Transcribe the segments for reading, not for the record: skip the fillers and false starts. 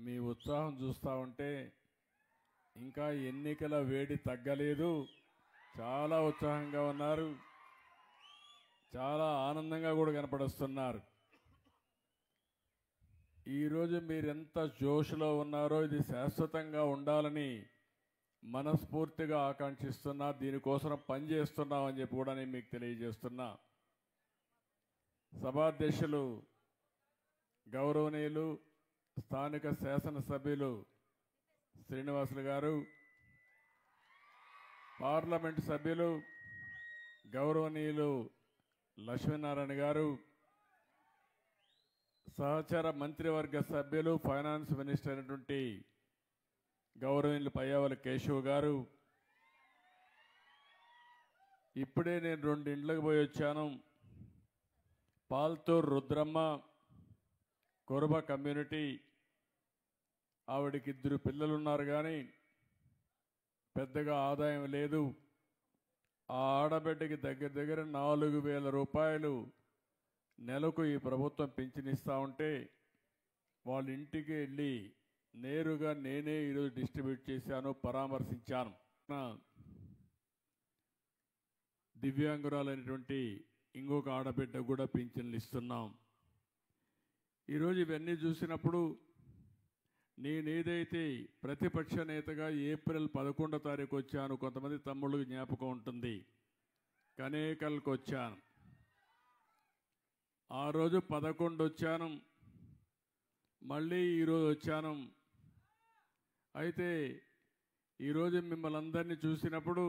మీ ఉత్సాహం చూస్తూ ఉంటే ఇంకా ఎన్నికల వేడి తగ్గలేదు. చాలా ఉత్సాహంగా ఉన్నారు, చాలా ఆనందంగా కూడా కనపడుస్తున్నారు. ఈరోజు మీరెంత జోష్లో ఉన్నారో ఇది శాశ్వతంగా ఉండాలని మనస్ఫూర్తిగా ఆకాంక్షిస్తున్నా, దీనికోసం పనిచేస్తున్నామని చెప్పి కూడా నేను మీకు తెలియజేస్తున్నా. సభాధ్యక్షులు గౌరవనీయులు స్థానిక శాసనసభ్యులు శ్రీనివాసులు గారు, పార్లమెంటు సభ్యులు గౌరవనీయులు లక్ష్మీనారాయణ గారు, సహచర మంత్రివర్గ సభ్యులు ఫైనాన్స్ మినిస్టర్ అయినటువంటి గౌరవనీయులు పయ్యావుల కేశవ్ గారు, ఇప్పుడే నేను 2 ఇండ్లకు పోయి వచ్చాను. పాల్తూర్ రుద్రమ్మ కొరబ కమ్యూనిటీ, ఆవిడికి 2 పిల్లలు ఉన్నారు, కానీ పెద్దగా ఆదాయం లేదు. ఆ ఆడబిడ్డకి దగ్గర దగ్గర 4,000 రూపాయలు నెలకు ఈ ప్రభుత్వం పింఛనిస్తూ ఉంటే వాళ్ళ ఇంటికి వెళ్ళి నేరుగా నేనే ఈరోజు డిస్ట్రిబ్యూట్ చేశాను, పరామర్శించాను. దివ్యాంగురాలైనటువంటి ఇంకొక ఆడబిడ్డ కూడా పింఛన్లు ఇస్తున్నాం. ఈరోజు ఇవన్నీ చూసినప్పుడు నేనేదైతే ప్రతిపక్ష నేతగా ఏప్రిల్ 11వ తారీఖు వచ్చాను, కొంతమంది తమ్ముళ్ళకి జ్ఞాపకం ఉంటుంది, కనేకల్కి వచ్చాను. ఆ రోజు 11 వచ్చాను, మళ్ళీ ఈరోజు వచ్చాను. అయితే ఈరోజు మిమ్మల్ని అందరినీ చూసినప్పుడు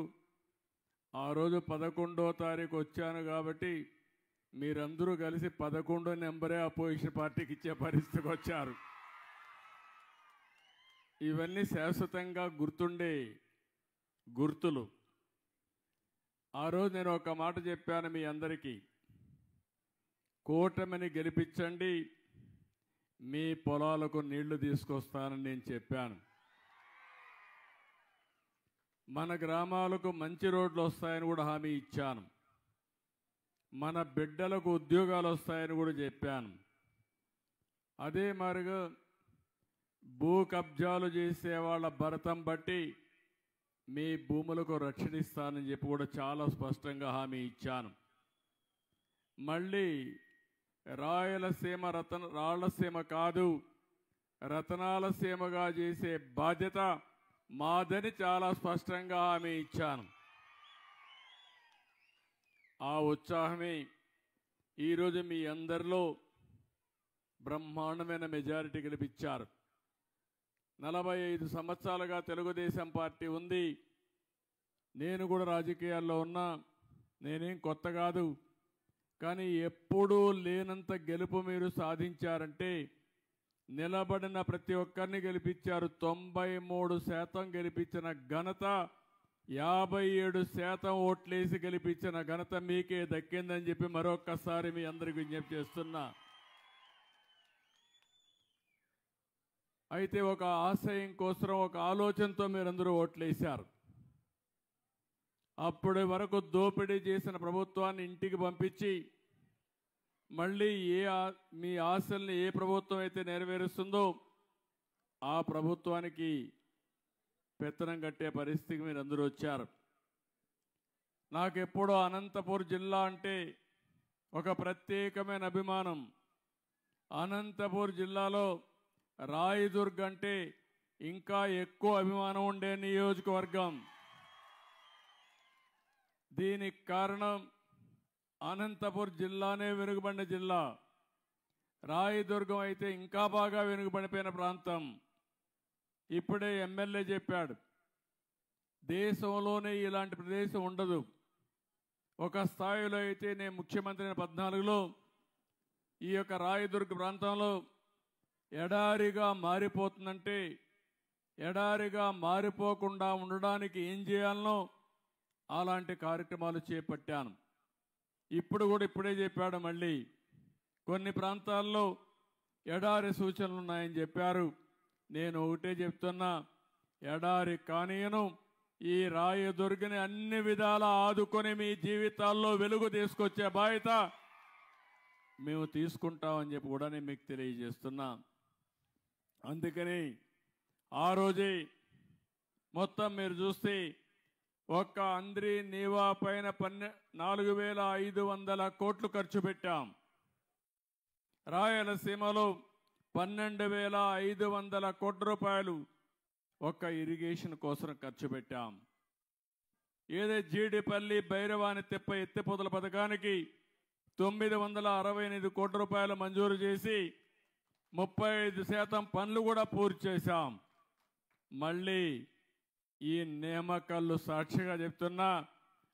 ఆ రోజు 11వ తారీఖు వచ్చాను కాబట్టి మీరందరూ కలిసి 11 నెంబరే అపోజిషన్ పార్టీకి ఇచ్చే పరిస్థితికి వచ్చారు. ఇవన్నీ శాశ్వతంగా గుర్తుండే గుర్తులు. ఆ రోజు నేను ఒక మాట చెప్పాను మీ అందరికీ, కూటమిని గెలిపించండి, మీ పొలాలకు నీళ్లు తీసుకొస్తానని నేను చెప్పాను. మన గ్రామాలకు మంచి రోడ్లు వస్తాయని కూడా హామీ ఇచ్చాను. మన బిడ్డలకు ఉద్యోగాలు వస్తాయని కూడా చెప్పాను. అదే మరిగా భూ కబ్జాలు చేసే వాళ్ళ భరతం బట్టి మీ భూములకు రక్షణ ఇస్తానని చెప్పి కూడా చాలా స్పష్టంగా హామీ ఇచ్చాను. మళ్ళీ రాయలసీమ రాళ్లసీమ కాదు, రతనాల సీమగా చేసే బాధ్యత మాదని చాలా స్పష్టంగా హామీ ఇచ్చాను. ఆ ఉత్సాహమే ఈరోజు మీ అందరిలో బ్రహ్మాండమైన మెజారిటీ గెలిపించారు. 45 సంవత్సరాలుగా తెలుగుదేశం పార్టీ ఉంది. నేను కూడా రాజకీయాల్లో ఉన్నా, నేనేం కొత్త కాదు. కానీ ఎప్పుడూ లేనంత గెలుపు మీరు సాధించారంటే నిలబడిన ప్రతి ఒక్కరిని గెలిపించారు. 93% గెలిపించిన ఘనత, 57% ఓట్లేసి గెలిపించిన ఘనత మీకే దక్కిందని చెప్పి మరొక్కసారి మీ అందరికీ విజ్ఞప్తి చేస్తున్నా. అయితే ఒక ఆశయం కోసం, ఒక ఆలోచనతో మీరందరూ ఓట్లేశారు. అప్పటి వరకు దోపిడీ చేసిన ప్రభుత్వాన్ని ఇంటికి పంపించి మళ్ళీ మీ ఆశల్ని ఏ ప్రభుత్వం అయితే నెరవేరుస్తుందో ఆ ప్రభుత్వానికి పెత్తనం కట్టే పరిస్థితికి మీరు అందరూ వచ్చారు. నాకెప్పుడో అనంతపూర్ జిల్లా అంటే ఒక ప్రత్యేకమైన అభిమానం. అనంతపూర్ జిల్లాలో రాయదుర్గ్ అంటే ఇంకా ఎక్కువ అభిమానం ఉండే నియోజకవర్గం. దీనికి కారణం అనంతపూర్ జిల్లానే వెనుకబడిన జిల్లా, రాయదుర్గం అయితే ఇంకా బాగా వెనుకబడిపోయిన ప్రాంతం. ఇప్పుడే ఎమ్మెల్యే చెప్పాడు, దేశంలోనే ఇలాంటి ప్రదేశం ఉండదు. ఒక స్థాయిలో అయితే నేను ముఖ్యమంత్రి 14లో ఈ యొక్క రాయదుర్గ ప్రాంతంలో ఎడారిగా మారిపోతుందంటే, ఎడారిగా మారిపోకుండా ఉండడానికి ఏం చేయాలనో అలాంటి కార్యక్రమాలు చేపట్టాను. ఇప్పుడు కూడా ఇప్పుడే చెప్పాడు, మళ్ళీ కొన్ని ప్రాంతాల్లో ఎడారి సూచనలు ఉన్నాయని చెప్పారు. నేను ఒకటే చెప్తున్నా, ఎడారి కానీయను, ఈ రాయదుర్గని అన్ని విధాలా ఆదుకొని మీ జీవితాల్లో వెలుగు తీసుకొచ్చే బాధ్యత మేము తీసుకుంటామని చెప్పి కూడా నేను మీకు తెలియజేస్తున్నా. అందుకని ఆ రోజే మొత్తం మీరు చూస్తే ఒక్క అంద్రి నీవా పైన 4,500 కోట్లు ఖర్చు పెట్టాం. రాయలసీమలో 12,500 కోట్ల రూపాయలు ఒక్క ఇరిగేషన్ కోసం ఖర్చు పెట్టాం. ఏదే జీడిపల్లి భైరవాని తెప్ప ఎత్తిపోతల పథకానికి 968 కోట్ల రూపాయలు మంజూరు చేసి 35% పనులు కూడా పూర్తి చేశాం. మళ్ళీ ఈ నియామకాలు సాక్షిగా చెప్తున్నా,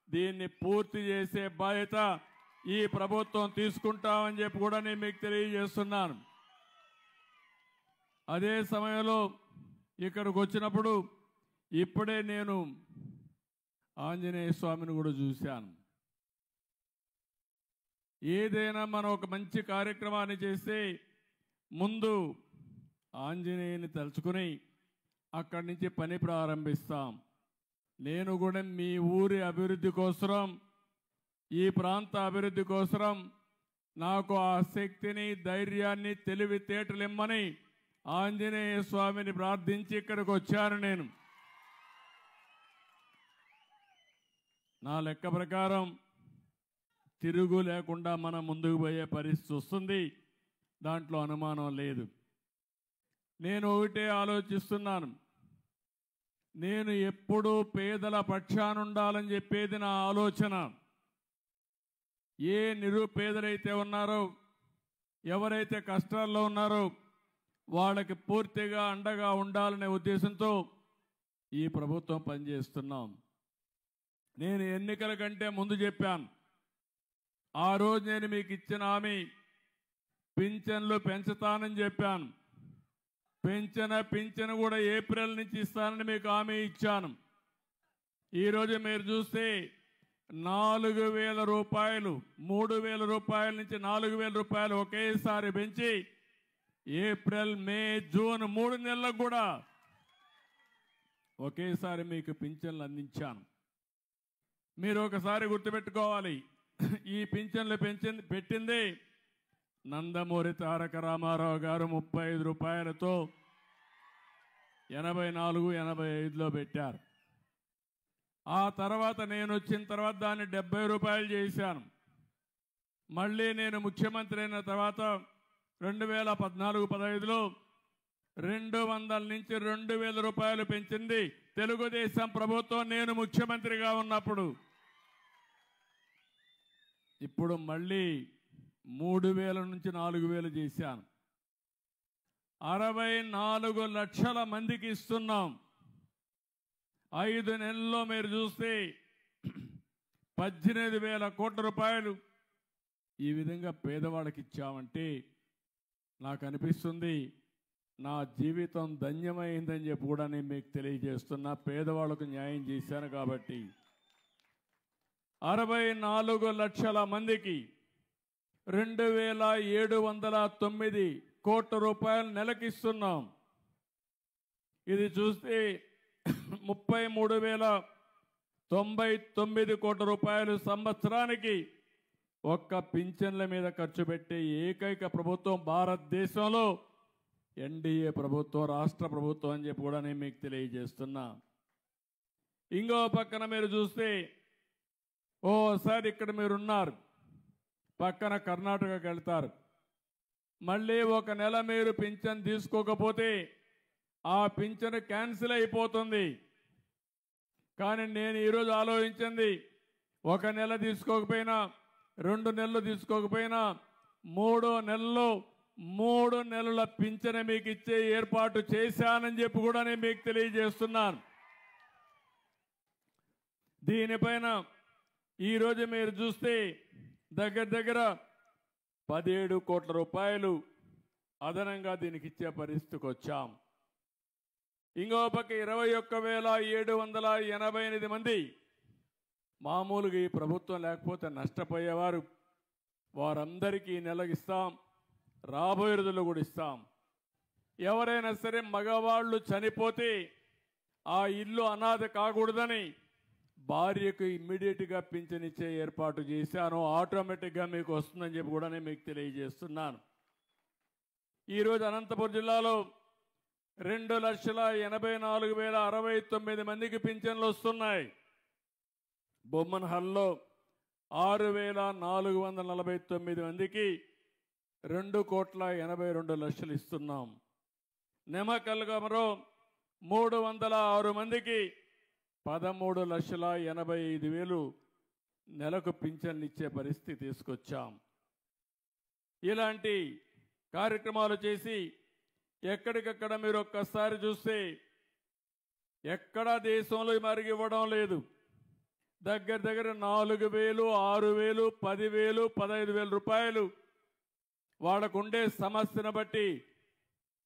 దీన్ని పూర్తి చేసే బాధ్యత ఈ ప్రభుత్వం తీసుకుంటామని చెప్పి కూడా నేను మీకు తెలియజేస్తున్నాను. అదే సమయంలో ఇక్కడికి వచ్చినప్పుడు ఇప్పుడే నేను ఆంజనేయ స్వామిని కూడా చూశాను. ఏదైనా మనం ఒక మంచి కార్యక్రమాన్ని చేస్తే ముందు ఆంజనేయుని తలుచుకుని అక్కడి నుంచి పని ప్రారంభిస్తాం. నేను కూడా మీ ఊరి అభివృద్ధి కోసం, ఈ ప్రాంత అభివృద్ధి కోసం నాకు ఆ శక్తిని, ధైర్యాన్ని, తెలివితేటలు ఇమ్మని ఆంజనేయ స్వామిని ప్రార్థించి ఇక్కడికి వచ్చాను. నేను నా లెక్క ప్రకారం తిరుగు లేకుండా మనం ముందుకు పోయే పరిస్థితి వస్తుంది, దాంట్లో అనుమానం లేదు. నేను ఒకటే ఆలోచిస్తున్నాను, నేను ఎప్పుడూ పేదల పక్షానుండాలని చెప్పేది నా ఆలోచన. ఏ నిరుపేదలైతే ఉన్నారో, ఎవరైతే కష్టాల్లో ఉన్నారో వాళ్ళకి పూర్తిగా అండగా ఉండాలనే ఉద్దేశంతో ఈ ప్రభుత్వం పనిచేస్తున్నాం. నేను ఎన్నికల కంటే ముందు చెప్పాను, ఆ రోజు నేను మీకు ఇచ్చిన హామీ పింఛన్లు పెంచుతానని చెప్పాను. పింఛను కూడా ఏప్రిల్ నుంచి ఇస్తానని మీకు హామీ ఇచ్చాను. ఈరోజు మీరు చూస్తే 4,000 రూపాయలు, 3,000 రూపాయల నుంచి 4,000 రూపాయలు ఒకేసారి పెంచి ఏప్రిల్, మే, జూన్ 3 నెలలకు కూడా ఒకేసారి మీకు పింఛన్లు అందించాను. మీరు ఒకసారి గుర్తుపెట్టుకోవాలి, ఈ పింఛన్లు పెట్టింది నందమూరి తారక రామారావు గారు 35 రూపాయలతో 84, 85లో పెట్టారు. ఆ తర్వాత నేను వచ్చిన తర్వాత దాన్ని 70 రూపాయలు చేశాను. మళ్ళీ నేను ముఖ్యమంత్రి అయిన తర్వాత 2014-15లో 200 నుంచి 2,000 రూపాయలు పెంచింది తెలుగుదేశం ప్రభుత్వం నేను ముఖ్యమంత్రిగా ఉన్నప్పుడు. ఇప్పుడు మళ్ళీ 3,000 నుంచి 4,000 చేశాను. 64 లక్షల మందికి ఇస్తున్నాం. 5 నెలల్లో మీరు చూస్తే 18,000 కోట్ల రూపాయలు ఈ విధంగా పేదవాళ్ళకి ఇచ్చామంటే నాకు అనిపిస్తుంది నా జీవితం ధన్యమైందని చెప్పి కూడా నేను మీకు తెలియజేస్తున్నా. పేదవాళ్ళకు న్యాయం చేశాను కాబట్టి 64 లక్షల మందికి 2,709 కోట్ల రూపాయలు నెలకిస్తున్నాం. ఇది చూస్తే 33,099 కోట్ల రూపాయలు సంవత్సరానికి ఒక్క పింఛన్ల మీద ఖర్చు పెట్టే ఏకైక ప్రభుత్వం భారతదేశంలో ఎన్డీఏ ప్రభుత్వం, రాష్ట్ర ప్రభుత్వం అని చెప్పి కూడా నేను మీకు తెలియజేస్తున్నా. ఇంకో పక్కన మీరు చూస్తే ఓసారి ఇక్కడ మీరున్నారు, పక్కన కర్ణాటకకి వెళ్తారు. మళ్ళీ ఒక నెల మీరు పింఛన్ తీసుకోకపోతే ఆ పింఛన్ క్యాన్సిల్ అయిపోతుంది. కానీ నేను ఈరోజు ఆలోచించింది, ఒక నెల తీసుకోకపోయినా, 2 నెలలు తీసుకోకపోయినా, 3వ నెలలో 3 నెలల పింఛన్ మీకు ఇచ్చే ఏర్పాటు చేశానని చెప్పి కూడా నేను మీకు తెలియజేస్తున్నాను. దీనిపైన ఈరోజు మీరు చూస్తే దగ్గర 17 కోట్ల రూపాయలు అదనంగా దీనికి ఇచ్చే పరిస్థితికి వచ్చాం. ఇంకో పక్క 21,788 మంది మామూలుగా ఈ ప్రభుత్వం లేకపోతే నష్టపోయేవారు, వారందరికీ నెలకు ఇస్తాం, రాబోయే రోజుల్లో కూడా ఇస్తాం. ఎవరైనా సరే మగవాళ్ళు చనిపోతే ఆ ఇల్లు అనాథ కాకూడదని భార్యకు ఇమ్మీడియట్గా పింఛన్ ఇచ్చే ఏర్పాటు చేశాను. ఆటోమేటిక్గా మీకు వస్తుందని చెప్పి కూడా నేను మీకు తెలియజేస్తున్నాను. ఈరోజు అనంతపురం జిల్లాలో 2,84,069 మందికి పింఛన్లు వస్తున్నాయి. బొమ్మన్హల్లో 6,449 మందికి 2,82,00,000 ఇస్తున్నాం. నెమకల్గమలో 306 మందికి 13,85,000 నెలకు పింఛన్లు ఇచ్చే పరిస్థితి తీసుకొచ్చాం. ఇలాంటి కార్యక్రమాలు చేసి ఎక్కడికక్కడ మీరు ఒక్కసారి చూస్తే ఎక్కడా దేశంలో మరిగి ఇవ్వడం లేదు. దగ్గర 4,000, 6,000, 10,000, 15,000 రూపాయలు వాళ్ళకుండే సమస్యను బట్టి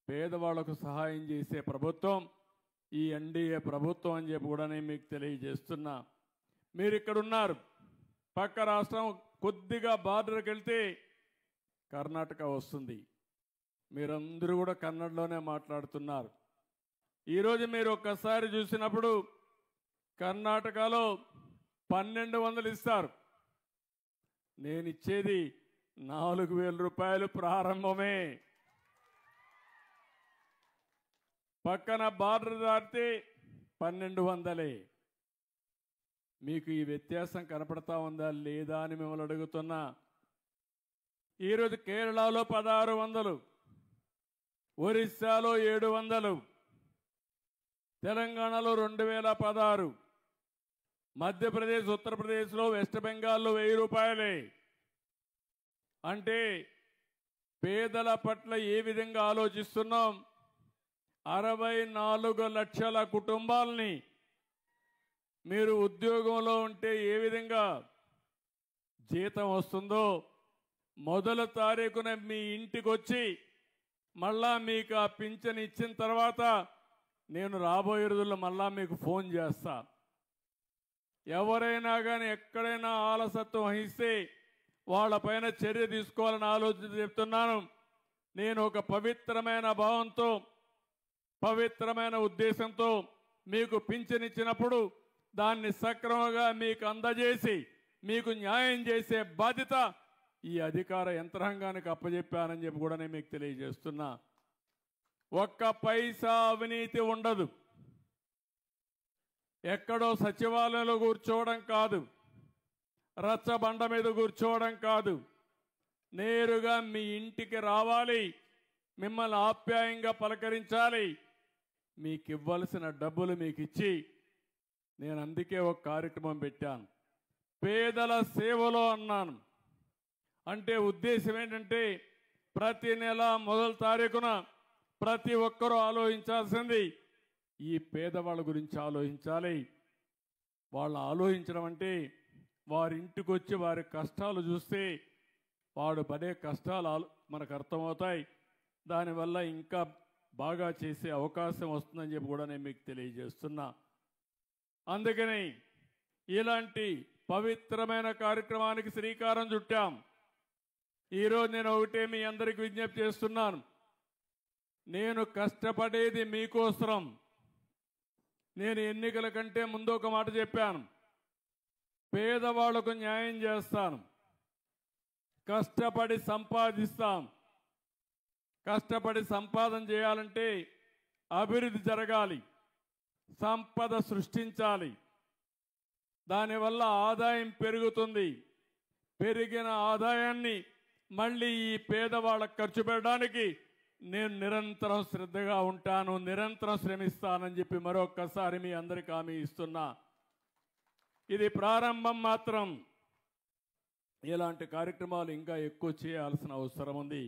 పేదవాళ్లకు సహాయం చేసే ప్రభుత్వం ఈ ఎన్డీఏ ప్రభుత్వం అని చెప్పి కూడా నేను మీకు తెలియజేస్తున్నా. మీరు ఇక్కడ ఉన్నారు, పక్క రాష్ట్రం కొద్దిగా బార్డర్కి వెళ్తే కర్ణాటక వస్తుంది. మీరందరూ కూడా కన్నడలోనే మాట్లాడుతున్నారు. ఈరోజు మీరు ఒక్కసారి చూసినప్పుడు కర్ణాటకలో 1,200 ఇస్తారు. నేను ఇచ్చేది 4,000 రూపాయలు ప్రారంభమే. పక్కన బార్డర్ దాటితే 1,200. మీకు ఈ వ్యత్యాసం కనపడతా ఉందా లేదా అని మిమ్మల్ని అడుగుతున్నా. ఈరోజు కేరళలో 1,600, ఒరిస్సాలో 700, తెలంగాణలో 2,016, మధ్యప్రదేశ్, ఉత్తరప్రదేశ్లో, వెస్ట్ బెంగాల్లో 1,000 రూపాయలే. అంటే పేదల పట్ల ఏ విధంగా ఆలోచిస్తున్నాం? 64 లక్షల కుటుంబాలని మీరు ఉద్యోగంలో ఉంటే ఏ విధంగా జీతం వస్తుందో మొదటి తారీఖున మీ ఇంటికి వచ్చి మళ్ళా మీకు ఆ పింఛన్ ఇచ్చిన తర్వాత నేను రాబోయే రోజుల్లో మళ్ళా మీకు ఫోన్ చేస్తా. ఎవరైనా కానీ ఎక్కడైనా ఆలసత్వం వహిస్తే వాళ్ళపైన చర్య తీసుకోవాలని ఆలోచన చెప్తున్నాను. నేను ఒక పవిత్రమైన భావంతో, పవిత్రమైన ఉద్దేశంతో మీకు పింఛన్ ఇచ్చినప్పుడు దాన్ని సక్రమంగా మీకు అందజేసి మీకు న్యాయం చేసే బాధ్యత ఈ అధికార యంత్రాంగానికి అప్పచెప్పానని చెప్పి కూడా నేను మీకు తెలియజేస్తున్నా. ఒక్క పైసా అవినీతి ఉండదు. ఎక్కడో సచివాలయంలో కూర్చోవడం కాదు, రచ్చబండ మీద కూర్చోవడం కాదు. నేరుగా మీ ఇంటికి రావాలి, మిమ్మల్ని ఆప్యాయంగా పలకరించాలి, మీకు ఇవ్వాల్సిన డబ్బులు మీకు ఇచ్చి, నేను అందుకే ఒక కార్యక్రమం పెట్టాను, పేదల సేవలో అన్నాను. అంటే ఉద్దేశం ఏంటంటే ప్రతి నెల మొదటి తారీఖున ప్రతి ఒక్కరూ ఆలోచించాల్సింది ఈ పేదవాళ్ళ గురించి ఆలోచించాలి. వాళ్ళు ఆలోచించడం అంటే వారి ఇంటికి వచ్చి వారి కష్టాలు చూస్తే వాడు పడే కష్టాలు మనకు అర్థమవుతాయి. దానివల్ల ఇంకా బాగా చేసే అవకాశం వస్తుందని చెప్పి కూడా నేను మీకు తెలియజేస్తున్నా. అందుకని ఇలాంటి పవిత్రమైన కార్యక్రమానికి శ్రీకారం చుట్టాం. ఈరోజు నేను ఒకటే మీ అందరికీ విజ్ఞప్తి చేస్తున్నాను. నేను కష్టపడేది మీకోసం. నేను ఎన్నికల కంటే ముందు ఒక మాట చెప్పాను, పేదవాళ్లకు న్యాయం చేస్తాను, కష్టపడి సంపాదిస్తాం. కష్టపడి సంపాదన చేయాలంటే అభివృద్ధి జరగాలి, సంపద సృష్టించాలి. దానివల్ల ఆదాయం పెరుగుతుంది. పెరిగిన ఆదాయాన్ని మళ్ళీ ఈ పేదవాళ్ళకు ఖర్చు పెట్టడానికి నేను నిరంతరం శ్రద్ధగా ఉంటాను, నిరంతరం శ్రమిస్తానని చెప్పి మరొక్కసారి మీ అందరికీ హామీ ఇస్తున్నా. ఇది ప్రారంభం మాత్రం. ఇలాంటి కార్యక్రమాలు ఇంకా ఎక్కువ చేయాల్సిన అవసరం ఉంది.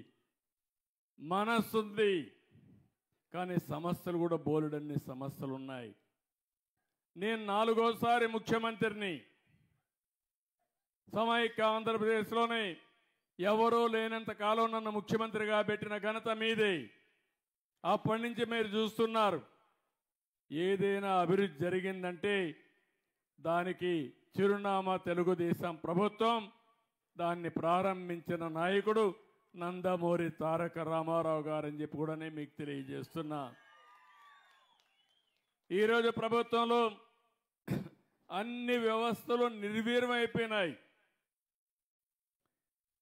మనస్సుంది, కానీ సమస్యలు కూడా బోలెడన్ని సమస్యలు ఉన్నాయి. నేను 4వసారి ముఖ్యమంత్రిని. సమైక్య ఆంధ్రప్రదేశ్లోనే ఎవరూ లేనంత కాలం నన్ను ముఖ్యమంత్రిగా పెట్టిన ఘనత మీదే. అప్పటి నుంచి మీరు చూస్తున్నారు, ఏదైనా అభివృద్ధి జరిగిందంటే దానికి చిరునామా తెలుగుదేశం ప్రభుత్వం. దాన్ని ప్రారంభించిన నాయకుడు నందమూరి తారక రామారావు గారని చెప్పి కూడా నేను మీకు తెలియజేస్తున్నా. ఈరోజు ప్రభుత్వంలో అన్ని వ్యవస్థలు నిర్వీర్యమైపోయినాయి.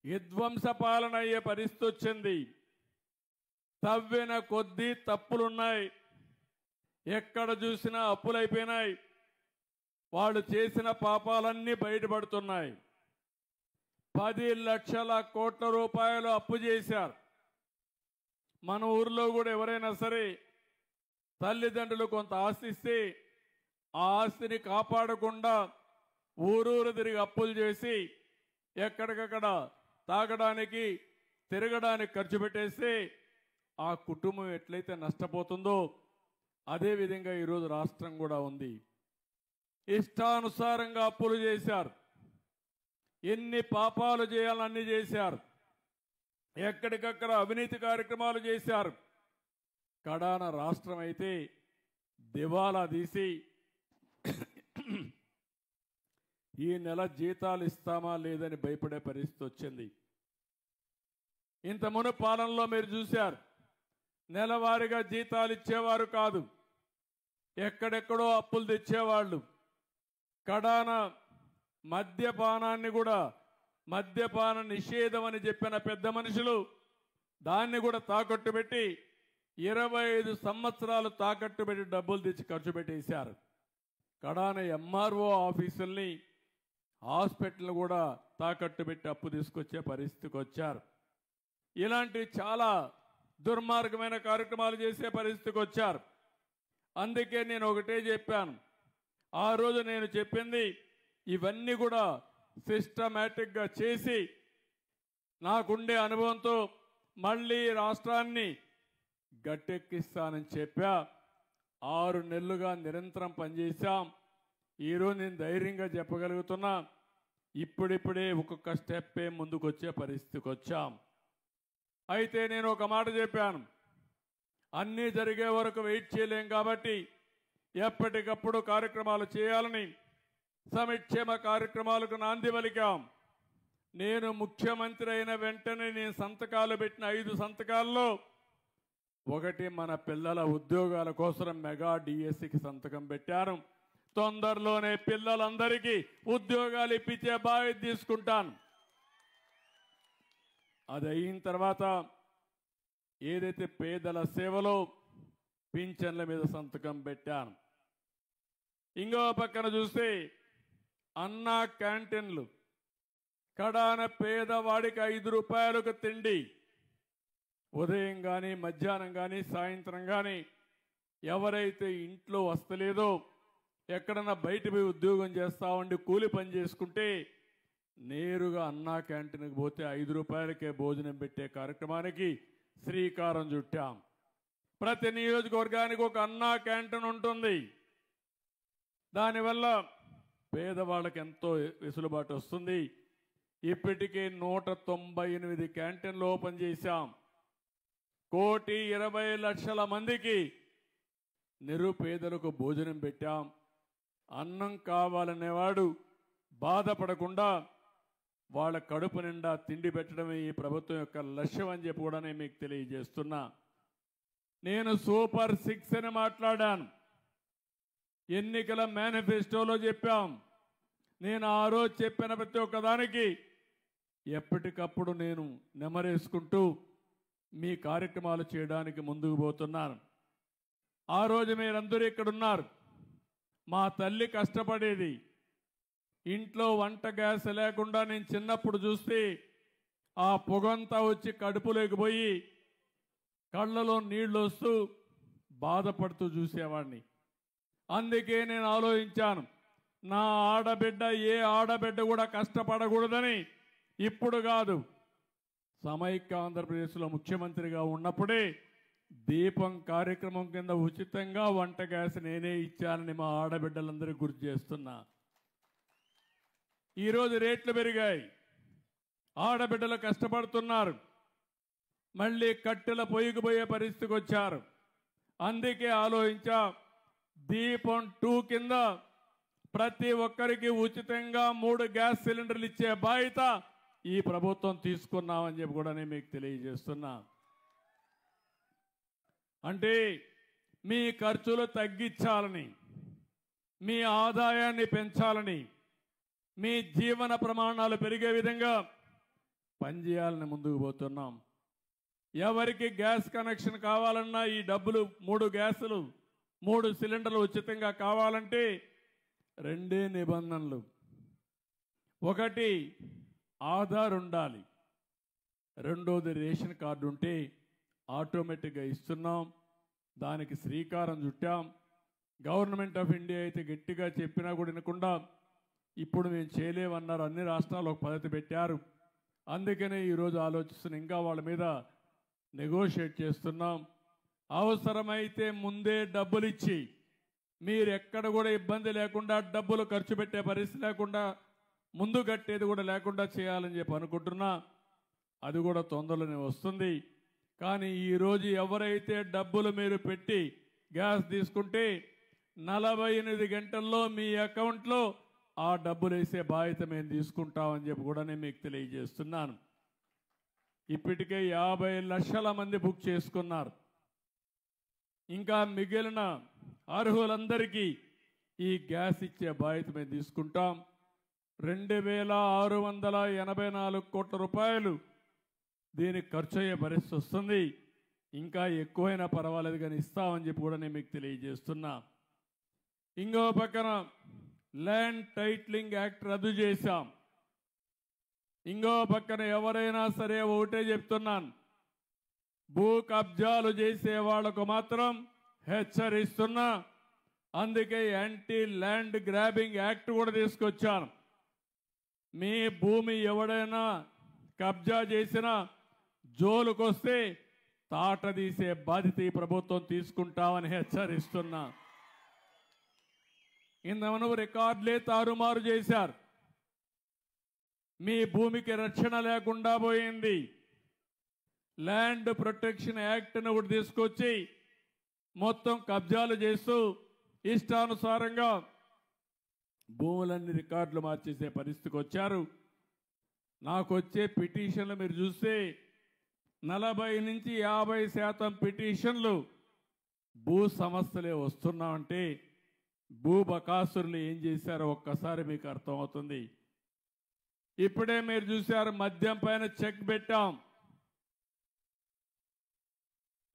విధ్వంస పాలన అయ్యే పరిస్థితి వచ్చింది. తవ్విన కొద్దీ తప్పులున్నాయి. ఎక్కడ చూసినా అప్పులైపోయినాయి. వాళ్ళు చేసిన పాపాలన్నీ బయటపడుతున్నాయి. 10 లక్షల కోట్ల రూపాయలు అప్పు చేశారు. మన ఊర్లో కూడా ఎవరైనా సరే తల్లిదండ్రులు కొంత ఆస్తి ఇస్తే ఆ ఆస్తిని కాపాడకుండా ఊరూరు తిరిగి అప్పులు చేసి ఎక్కడికక్కడ తాగడానికి తిరగడానికి ఖర్చు పెట్టేస్తే ఆ కుటుంబం ఎట్లయితే నష్టపోతుందో అదేవిధంగా ఈరోజు రాష్ట్రం కూడా ఉంది. ఇష్టానుసారంగా అప్పులు చేశారు. ఎన్ని పాపాలు చేయాలన్నీ చేశారు. ఎక్కడికక్కడ అవినీతి కార్యక్రమాలు చేశారు. కడాన రాష్ట్రం అయితే దివాలా తీసి ఈ నెల జీతాలు ఇస్తామా లేదని భయపడే పరిస్థితి వచ్చింది. ఇంత మునుపు పాలనలో మీరు చూశారు, నెలవారీగా జీతాలు ఇచ్చేవారు కాదు, ఎక్కడెక్కడో అప్పులు తెచ్చేవాళ్ళు. కడాన మద్యపానాన్ని కూడా మద్యపాన నిషేధం అని చెప్పిన పెద్ద మనుషులు దాన్ని కూడా తాకట్టు పెట్టి 25 సంవత్సరాలు తాకట్టు పెట్టి డబ్బులు తెచ్చి ఖర్చు పెట్టేశారు. కడాన ఎంఆర్ఓ ఆఫీసుల్ని హాస్పిటల్ కూడా తాకట్టు పెట్టి అప్పు తీసుకొచ్చే పరిస్థితికి వచ్చారు. ఇలాంటి చాలా దుర్మార్గమైన కార్యక్రమాలు చేసే పరిస్థితికి వచ్చారు. అందుకే నేను ఒకటే చెప్పాను, ఆ రోజు నేను చెప్పింది ఇవన్నీ కూడా సిస్టమేటిక్గా చేసి నాకుండే అనుభవంతో మళ్ళీ రాష్ట్రాన్ని గట్టెక్కిస్తానని చెప్పా. 6 నెలలుగా నిరంతరం పనిచేశాం. ఈరోజు నేను ధైర్యంగా చెప్పగలుగుతున్నా, ఇప్పుడిప్పుడే ఒక్కొక్క స్టెప్పే ముందుకు వచ్చే పరిస్థితికి వచ్చాం. అయితే నేను ఒక మాట చెప్పాను, అన్నీ జరిగే వరకు వెయిట్ చేయలేం కాబట్టి ఎప్పటికప్పుడు కార్యక్రమాలు చేయాలని సంక్షేమ కార్యక్రమాలకు నాంది పలికాం. నేను ముఖ్యమంత్రి అయిన వెంటనే నేను సంతకాలు పెట్టిన 5 సంతకాల్లో ఒకటి మన పిల్లల ఉద్యోగాల కోసం మెగా డిఎస్సికి సంతకం పెట్టాను. తొందరలోనే పిల్లలందరికీ ఉద్యోగాలు ఇప్పించే బాధ్యత తీసుకుంటాను. అది అయిన తర్వాత ఏదైతే పేదల సేవలో పింఛన్ల మీద సంతకం పెట్టాను. ఇంకో పక్కన చూస్తే అన్నా క్యాంటీన్లు, కడాన పేదవాడికి 5 రూపాయలకు తిండి ఉదయం కానీ మధ్యాహ్నం కానీ సాయంత్రం కానీ ఎవరైతే ఇంట్లో వస్తలేదో ఎక్కడన్నా బయట పోయి ఉద్యోగం చేస్తా ఉండి కూలి పని చేసుకుంటే నేరుగా అన్నా క్యాంటీన్కి పోతే 5 రూపాయలకే భోజనం పెట్టే కార్యక్రమానికి శ్రీకారం చుట్టాం. ప్రతి నియోజకవర్గానికి ఒక అన్నా క్యాంటీన్ ఉంటుంది. దానివల్ల పేదవాళ్ళకి ఎంతో వెసులుబాటు వస్తుంది. ఇప్పటికే 198 క్యాంటీన్లు ఓపెన్ చేశాం. 1,20,00,000 మందికి నిరుపేదలకు భోజనం పెట్టాం. అన్నం కావాలనేవాడు బాధపడకుండా వాళ్ళ కడుపు నిండా తిండి పెట్టడమే ఈ ప్రభుత్వం యొక్క లక్ష్యం అని చెప్పి కూడా నేను మీకు తెలియజేస్తున్నా. నేను సూపర్ 6 అని మాట్లాడాను. ఎన్నికల మేనిఫెస్టోలో చెప్పాం. నేను ఆ రోజు చెప్పిన ప్రతి ఒక్కదానికి ఎప్పటికప్పుడు నేను నెమరేసుకుంటూ మీ కార్యక్రమాలు చేయడానికి ముందుకు పోతున్నాను. ఆ రోజు మీరందరూ ఇక్కడ ఉన్నారు. మా తల్లి కష్టపడేది. ఇంట్లో వంట గ్యాస్ లేకుండా నేను చిన్నప్పుడు చూస్తే ఆ పొగంతా వచ్చి కడుపులోకి పోయి కళ్ళలో నీళ్లు వస్తూ బాధపడుతూ చూసేవాడిని. అందుకే నేను ఆలోచించాను, నా ఆడబిడ్డ ఏ ఆడబిడ్డ కూడా కష్టపడకూడదని. ఇప్పుడు కాదు, సమైక్య ఆంధ్రప్రదేశ్లో ముఖ్యమంత్రిగా ఉన్నప్పుడే దీపం కార్యక్రమం కింద ఉచితంగా వంట గ్యాస్ నేనే ఇచ్చానని మా ఆడబిడ్డలందరికీ గుర్తు చేస్తున్నా. ఈరోజు రేట్లు పెరిగాయి, ఆడబిడ్డలు కష్టపడుతున్నారు, మళ్ళీ కట్టెల పొయ్యికి పోయే పరిస్థితికి వచ్చారు. అందుకే ఆలోచించా, దీపం 2 కింద ప్రతి ఒక్కరికి ఉచితంగా 3 గ్యాస్ సిలిండర్లు ఇచ్చే బాధ్యత ఈ ప్రభుత్వం తీసుకున్నామని చెప్పి కూడా నేను మీకు తెలియజేస్తున్నా. అంటే మీ ఖర్చులు తగ్గించాలని, మీ ఆదాయాన్ని పెంచాలని, మీ జీవన ప్రమాణాలు పెరిగే విధంగా పనిచేయాలని ముందుకు పోతున్నాం. ఎవరికి గ్యాస్ కనెక్షన్ కావాలన్నా ఈ డబ్బులు 3 గ్యాసులు 3 సిలిండర్లు ఉచితంగా కావాలంటే 2 నిబంధనలు. ఒకటి ఆధార్ ఉండాలి, రెండోది రేషన్ కార్డు ఉంటే ఆటోమేటిక్గా ఇస్తున్నాం. దానికి శ్రీకారం చుట్టాం. గవర్నమెంట్ ఆఫ్ ఇండియా అయితే గట్టిగా చెప్పినా కూడా వినకుండా ఇప్పుడు మేము చేయలేమన్నారు. అన్ని రాష్ట్రాలు ఒక పద్ధతి పెట్టారు. అందుకనే ఈరోజు ఆలోచిస్తున్న ఇంకా వాళ్ళ మీద నెగోషియేట్ చేస్తున్నాం. అవసరమైతే ముందే డబ్బులు ఇచ్చి మీరు ఎక్కడ కూడా ఇబ్బంది లేకుండా డబ్బులు ఖర్చు పెట్టే పరిస్థితి లేకుండా ముందు కట్టేది కూడా లేకుండా చేయాలని చెప్పి అనుకుంటున్నా. అది కూడా తొందరలోనే వస్తుంది. కానీ ఈరోజు ఎవరైతే డబ్బులు మీరు పెట్టి గ్యాస్ తీసుకుంటే 48 గంటల్లో మీ అకౌంట్లో ఆ డబ్బులు వేసే బాధ్యత మేము తీసుకుంటామని చెప్పి కూడా నేను మీకు తెలియజేస్తున్నాను. ఇప్పటికే 50 లక్షల మంది బుక్ చేసుకున్నారు. ఇంకా మిగిలిన అర్హులందరికీ ఈ గ్యాస్ ఇచ్చే బాధ్యత మేము తీసుకుంటాం. 2684 కోట్ల రూపాయలు దీనికి ఖర్చు అయ్యే పరిస్థితి వస్తుంది. ఇంకా ఎక్కువైనా పర్వాలేదు కానీ ఇస్తామని చెప్పి కూడా నేను మీకు తెలియజేస్తున్నా. ఇంకో పక్కన ల్యాండ్ టైటిలింగ్ యాక్ట్ రద్దు చేశాం. ఇంకో పక్కన ఎవరైనా సరే ఒకటే చెప్తున్నాను, భూ కబ్జాలు చేసే వాళ్లకు మాత్రం హెచ్చరిస్తున్నా. అందుకే యాంటీ ల్యాండ్ గ్రాబింగ్ యాక్ట్ కూడా తీసుకొచ్చాను. మీ భూమి ఎవడైనా కబ్జా చేసినా జోలుకొస్తే తాట తీసే బాధ్యత ఈ ప్రభుత్వం తీసుకుంటామని హెచ్చరిస్తున్నా. ఇంతమను రికార్డులే తారుమారు చేశారు. మీ భూమికి రక్షణ లేకుండా పోయింది. ల్యాండ్ ప్రొటెక్షన్ యాక్ట్ను కూడా తీసుకొచ్చి మొత్తం కబ్జాలు చేస్తూ ఇష్టానుసారంగా భూములన్నీ రికార్డులు మార్చేసే పరిస్థితికి వచ్చారు. నాకు వచ్చే పిటిషన్లు మీరు చూస్తే 40 నుంచి 50% పిటిషన్లు భూ సమస్యలే వస్తున్నామంటే భూ బకాసురులు ఏం చేశారో ఒక్కసారి మీకు అర్థమవుతుంది. ఇప్పుడే మీరు చూశారు, మద్యం పైన చెక్ పెట్టాం.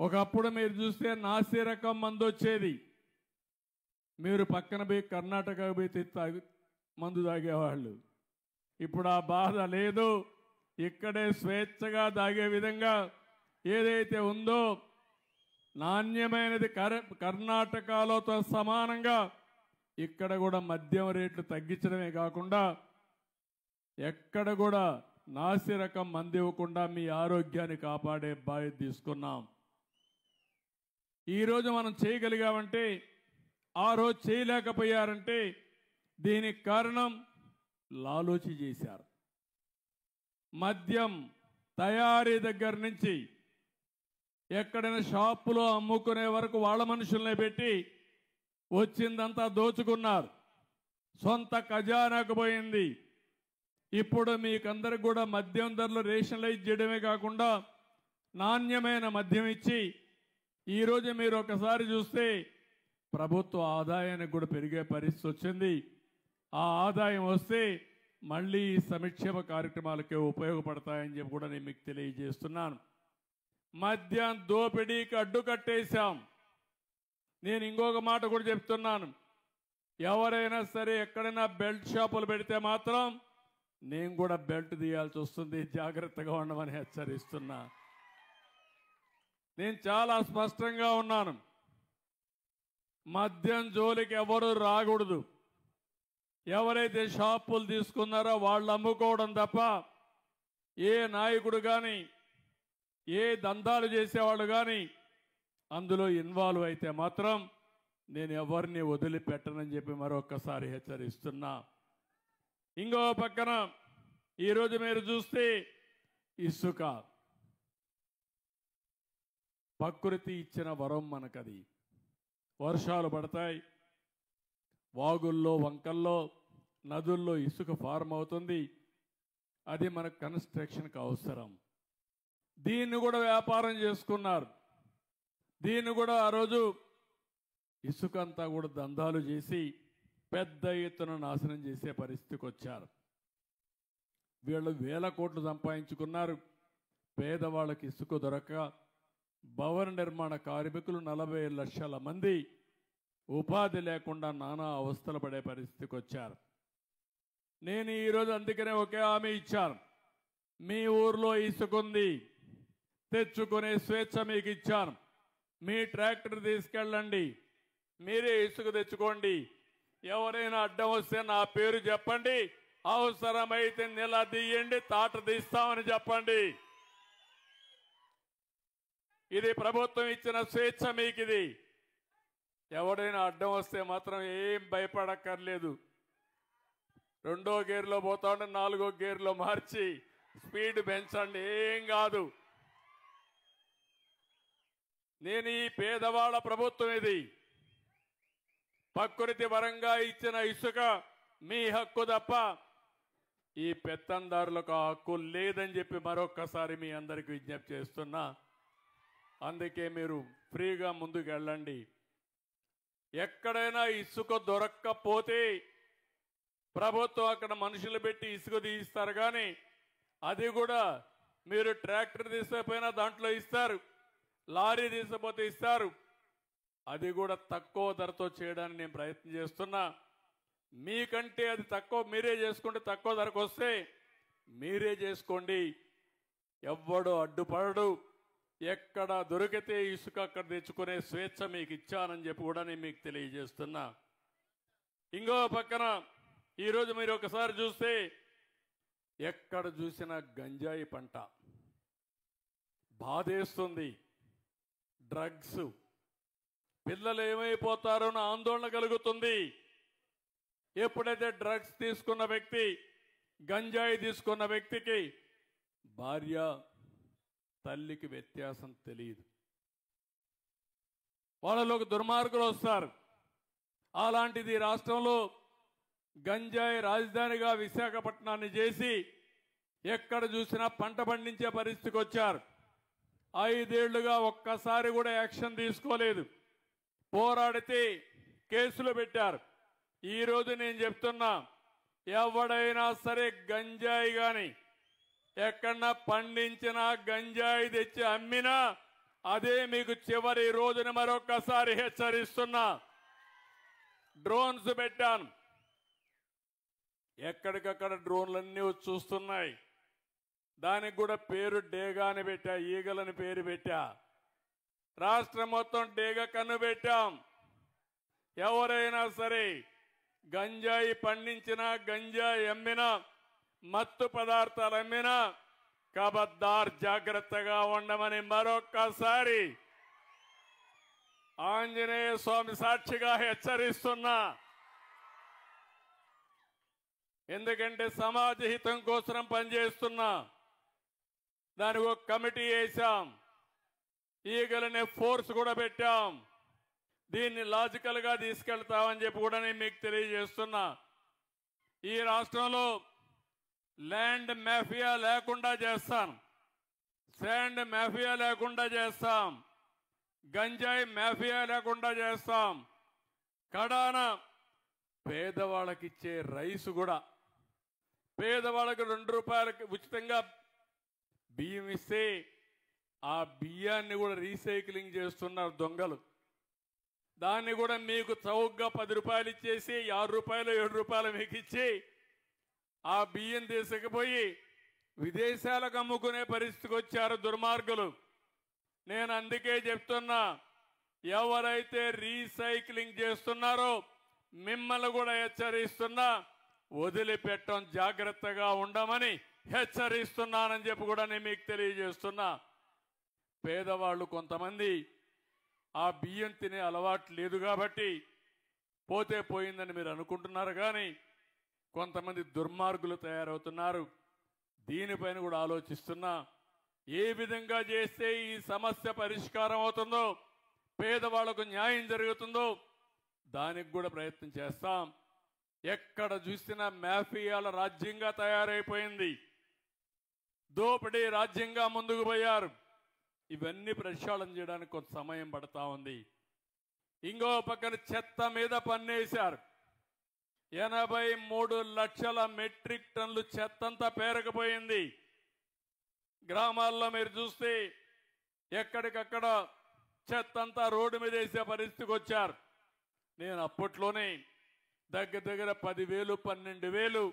ఒకప్పుడు మీరు చూస్తే నాసి రకం మందు వచ్చేది. మీరు పక్కన పోయి కర్ణాటక పోయి మందు తాగేవాళ్ళు. ఇప్పుడు ఆ బాధ లేదు. ఇక్కడే స్వేచ్ఛగా తాగే విధంగా ఏదైతే ఉందో నాణ్యమైనది కర్ణాటకలో సమానంగా ఇక్కడ కూడా మద్యం రేట్లు తగ్గించడమే కాకుండా ఎక్కడ కూడా నాసి రకం మందు ఇవ్వకుండా మీ ఆరోగ్యాన్ని కాపాడే బాధ్యత తీసుకున్నాం. ఈరోజు మనం చేయగలిగామంటే ఆ రోజు చేయలేకపోయారంటే దీనికి కారణం లాలూచి చేశారు. మద్యం తయారీ దగ్గర నుంచి ఎక్కడైనా షాపులో అమ్ముకునే వరకు వాళ్ళ మనుషుల్ని పెట్టి వచ్చిందంతా దోచుకున్నారు. సొంత ఖజానాకు పోయింది. ఇప్పుడు మీకందరికి కూడా మద్యం ధరలు రేషనలైజ్ చేయడమే కాకుండా నాణ్యమైన మద్యం ఇచ్చి ఈరోజు మీరు ఒకసారి చూస్తే ప్రభుత్వ ఆదాయానికి కూడా పెరిగే పరిస్థితి వచ్చింది. ఆ ఆదాయం వస్తే మళ్ళీ ఈ సంక్షేమ కార్యక్రమాలకే ఉపయోగపడతాయని చెప్పి కూడా నేను మీకు తెలియజేస్తున్నాను. మద్యం దోపిడీకి అడ్డుకట్టేశాం. నేను ఇంకొక మాట కూడా చెప్తున్నాను, ఎవరైనా సరే ఎక్కడైనా బెల్ట్ షాపులు పెడితే మాత్రం నేను కూడా బెల్ట్ తీయాల్సి వస్తుంది, జాగ్రత్తగా ఉండమని హెచ్చరిస్తున్నా. నేను చాలా స్పష్టంగా ఉన్నాను, మద్యం జోలికి ఎవరు రాకూడదు. ఎవరైతే షాపులు తీసుకున్నారో వాళ్ళు అమ్ముకోవడం తప్ప ఏ నాయకుడు కానీ ఏ దందాలు చేసేవాళ్ళు కానీ అందులో ఇన్వాల్వ్ అయితే మాత్రం నేను ఎవరిని వదిలిపెట్టనని చెప్పి మరొకసారి హెచ్చరిస్తున్నా. ఇంకో పక్కన ఈరోజు మీరు చూస్తే ఇసుక ప్రకృతి ఇచ్చిన వరం మనకది. వర్షాలు పడతాయి, వాగుల్లో వంకల్లో నదుల్లో ఇసుక ఫార్మ్ అవుతుంది. అది మన కన్స్ట్రక్షన్కి అవసరం. దీన్ని కూడా వ్యాపారం చేసుకున్నారు. దీన్ని కూడా ఆ రోజు ఇసుక అంతా కూడా దందాలు చేసి పెద్ద ఎత్తున నాశనం చేసే పరిస్థితికి వచ్చారు. వీళ్ళు 1000 కోట్లు సంపాదించుకున్నారు. పేదవాళ్ళకి ఇసుక దొరక భవన నిర్మాణ కార్మికులు 40 లక్షల మంది ఉపాధి లేకుండా నానా అవస్థలు పడే పరిస్థితికి వచ్చారు. నేను ఈరోజు అందుకనే ఒకే హామీ ఇచ్చాను. మీ ఊర్లో ఇసుకుంది, తెచ్చుకునే స్వేచ్ఛ మీకు ఇచ్చాను. మీ ట్రాక్టర్ తీసుకెళ్ళండి, మీరే ఇసుక తెచ్చుకోండి. ఎవరైనా అడ్డం వస్తే నా పేరు చెప్పండి, అవసరమైతే నిలదీయండి, తాట తీస్తామని చెప్పండి. ఇది ప్రభుత్వం ఇచ్చిన స్వేచ్ఛ మీకు. ఇది ఎవడైనా అడ్డం వస్తే మాత్రం ఏం భయపడక్కర్లేదు. 2వ గేర్లో పోతా ఉంటే 4వ గేర్లో మార్చి స్పీడ్ పెంచండి, ఏం కాదు. నేను ఈ పేదవాళ్ళ ప్రభుత్వం ఇది. ప్రకృతి పరంగా ఇచ్చిన ఇసుక మీ హక్కు తప్ప ఈ పెత్తందారులకు ఆ హక్కు లేదని చెప్పి మరొక్కసారి మీ అందరికీ విజ్ఞప్తి చేస్తున్నా. అందుకే మీరు ఫ్రీగా ముందుకు వెళ్ళండి. ఎక్కడైనా ఇసుక దొరక్కపోతే ప్రభుత్వం అక్కడ మనుషులు పెట్టి ఇసుక తీయిస్తారు, కానీ అది కూడా మీరు ట్రాక్టర్ తీసుకపోయినా దాంట్లో ఇస్తారు, లారీ తీసుకపోతే ఇస్తారు. అది కూడా తక్కువ ధరతో చేయడానికి నేను ప్రయత్నం చేస్తున్నా. మీకంటే అది తక్కువ, మీరే చేసుకుంటే తక్కువ ధరకు వస్తే మీరే చేసుకోండి. ఎవ్వడు అడ్డుపడడు. ఎక్కడ దొరికితే ఇసుక అక్కడ తెచ్చుకునే స్వేచ్ఛ మీకు ఇచ్చానని చెప్పి కూడా నేను మీకు తెలియజేస్తున్నా. ఇంకో పక్కన ఈరోజు మీరు ఒకసారి చూస్తే ఎక్కడ చూసినా గంజాయి పంట బాధేస్తుంది. డ్రగ్స్, పిల్లలు ఏమైపోతారో అని ఆందోళన కలుగుతుంది. ఎప్పుడైతే డ్రగ్స్ తీసుకున్న వ్యక్తి, గంజాయి తీసుకున్న వ్యక్తికి భార్య తల్లికి వ్యత్యాసం తెలియదు. వాళ్ళలోకి దుర్మార్గులు వస్తారు. అలాంటిది రాష్ట్రంలో గంజాయి రాజధానిగా విశాఖపట్నాన్ని చేసి ఎక్కడ చూసినా పంట పండించే పరిస్థితికి వచ్చారు. 5 ఏళ్లుగా ఒక్కసారి కూడా యాక్షన్ తీసుకోలేదు. పోరాడితే కేసులు పెట్టారు. ఈరోజు నేను చెప్తున్నా, ఎవడైనా సరే గంజాయి కానీ ఎక్కడన్నా పండించిన గంజాయి తెచ్చి అమ్మినా అదే మీకు చివరి రోజున మరొక్కసారి హెచ్చరిస్తున్నా. డ్రోన్స్ పెట్టాను, ఎక్కడికక్కడ డ్రోన్లన్నీ చూస్తున్నాయి. దానికి కూడా పేరు డేగా అని పెట్టా, ఈగలని పేరు పెట్టా. రాష్ట్రం మొత్తం డేగ కన్ను పెట్టాం. ఎవరైనా సరే గంజాయి పండించినా, గంజాయి అమ్మినా, మత్తు పదార్థాలు అమ్మినా కబద్దార్ జాగ్రత్తగా ఉండమని మరొక్కసారి ఆంజనేయ స్వామి సాక్షిగా హెచ్చరిస్తున్నా. ఎందుకంటే సమాజ హితం కోసం పనిచేస్తున్నా. దానికి ఒక కమిటీ వేశాం, ఈగలనే ఫోర్స్ కూడా పెట్టాం. దీన్ని లాజికల్ గా తీసుకెళ్తామని చెప్పి కూడా నేను మీకు తెలియజేస్తున్నా. ఈ రాష్ట్రంలో ల్యాండ్ మాఫియా లేకుండా చేస్తాం, శాండ్ మాఫియా లేకుండా చేస్తాం, గంజాయి మాఫియా లేకుండా చేస్తాం. కడాన పేదవాళ్ళకి ఇచ్చే రైసు కూడా, పేదవాళ్ళకి 2 రూపాయలకి ఉచితంగా బియ్యం ఇస్తే ఆ బియ్యాన్ని కూడా రీసైక్లింగ్ చేస్తున్నారు దొంగలు. దాన్ని కూడా మీకు చౌకగా 10 రూపాయలు ఇచ్చేసి 6 రూపాయలు 7 రూపాయలు మీకు ఇచ్చి ఆ బియ్యం తీసుకుపోయి విదేశాలకు అమ్ముకునే పరిస్థితికి వచ్చారు దుర్మార్గులు. నేను అందుకే చెప్తున్నా, ఎవరైతే రీసైక్లింగ్ చేస్తున్నారో మిమ్మల్ని కూడా హెచ్చరిస్తున్నా, వదిలిపెట్టడం జాగ్రత్తగా ఉండమని హెచ్చరిస్తున్నానని చెప్పి కూడా నేను మీకు తెలియజేస్తున్నా. పేదవాళ్ళు కొంతమంది ఆ బియ్యం తినే అలవాటు లేదు కాబట్టి పోతే పోయిందని మీరు అనుకుంటున్నారు, కానీ కొంతమంది దుర్మార్గులు తయారవుతున్నారు. దీనిపైన కూడా ఆలోచిస్తున్నా. ఏ విధంగా చేస్తే ఈ సమస్య పరిష్కారం అవుతుందో, పేదవాళ్లకు న్యాయం జరుగుతుందో దానికి కూడా ప్రయత్నం చేస్తాం. ఎక్కడ చూసినా మాఫియాల రాజ్యంగా తయారైపోయింది, దోపిడీ రాజ్యంగా ముందుకు పోయారు. ఇవన్నీ ప్రక్షాళన చేయడానికి కొంత సమయం పడతా ఉంది. ఇంకో పక్కన చెత్త మీద పన్నేశారు. 83 లక్షల మెట్రిక్ టన్నులు చెత్తంతా పేరకపోయింది. గ్రామాల్లో మీరు చూస్తే ఎక్కడికక్కడ చెత్తంతా రోడ్డు మీద వేసే పరిస్థితికి వచ్చారు. నేను అప్పట్లోనే దగ్గర దగ్గర 10,000 12,000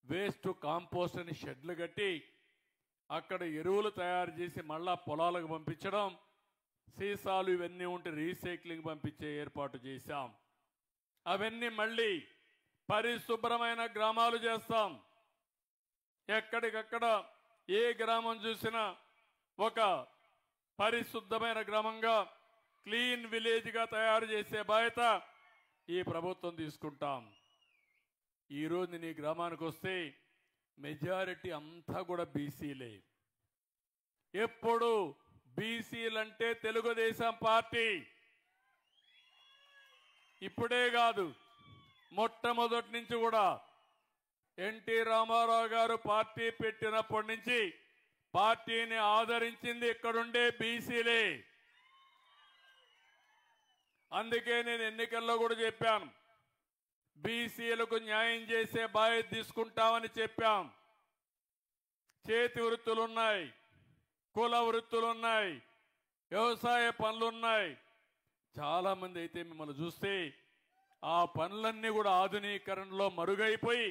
వేస్ట్ కాంపోస్ట్ అని షెడ్లు కట్టి అక్కడ ఎరువులు తయారు చేసి మళ్ళా పొలాలకు పంపించడం, సీసాలు ఇవన్నీ ఉంటే రీసైక్లింగ్ పంపించే ఏర్పాటు చేశాం. అవన్నీ మళ్ళీ పరిశుభ్రమైన గ్రామాలు చేస్తాం. ఎక్కడికక్కడ ఏ గ్రామం చూసినా ఒక పరిశుద్ధమైన గ్రామంగా, క్లీన్ విలేజ్గా తయారు చేసే బాధ్యత ఈ ప్రభుత్వం తీసుకుంటాం. ఈరోజు నేను ఈ గ్రామానికి వస్తే మెజారిటీ అంతా కూడా బీసీలే. ఎప్పుడు బీసీలంటే తెలుగుదేశం పార్టీ. ఇప్పుడే కాదు, మొట్టమొదటి నుంచి కూడా ఎన్టీ రామారావు గారు పార్టీ పెట్టినప్పటి నుంచి పార్టీని ఆదరించింది ఇక్కడుండే బీసీలే. అందుకే నేను ఎన్నికల్లో కూడా చెప్పాను, బీసీలకు న్యాయం చేసే బాధ్యత తీసుకుంటామని చెప్పాం. చేతి వృత్తులున్నాయి, కుల వృత్తులున్నాయి, వ్యవసాయ పనులున్నాయి. చాలామంది అయితే మిమ్మల్ని చూస్తే ఆ పనులన్నీ కూడా ఆధునీకరణలో మరుగైపోయి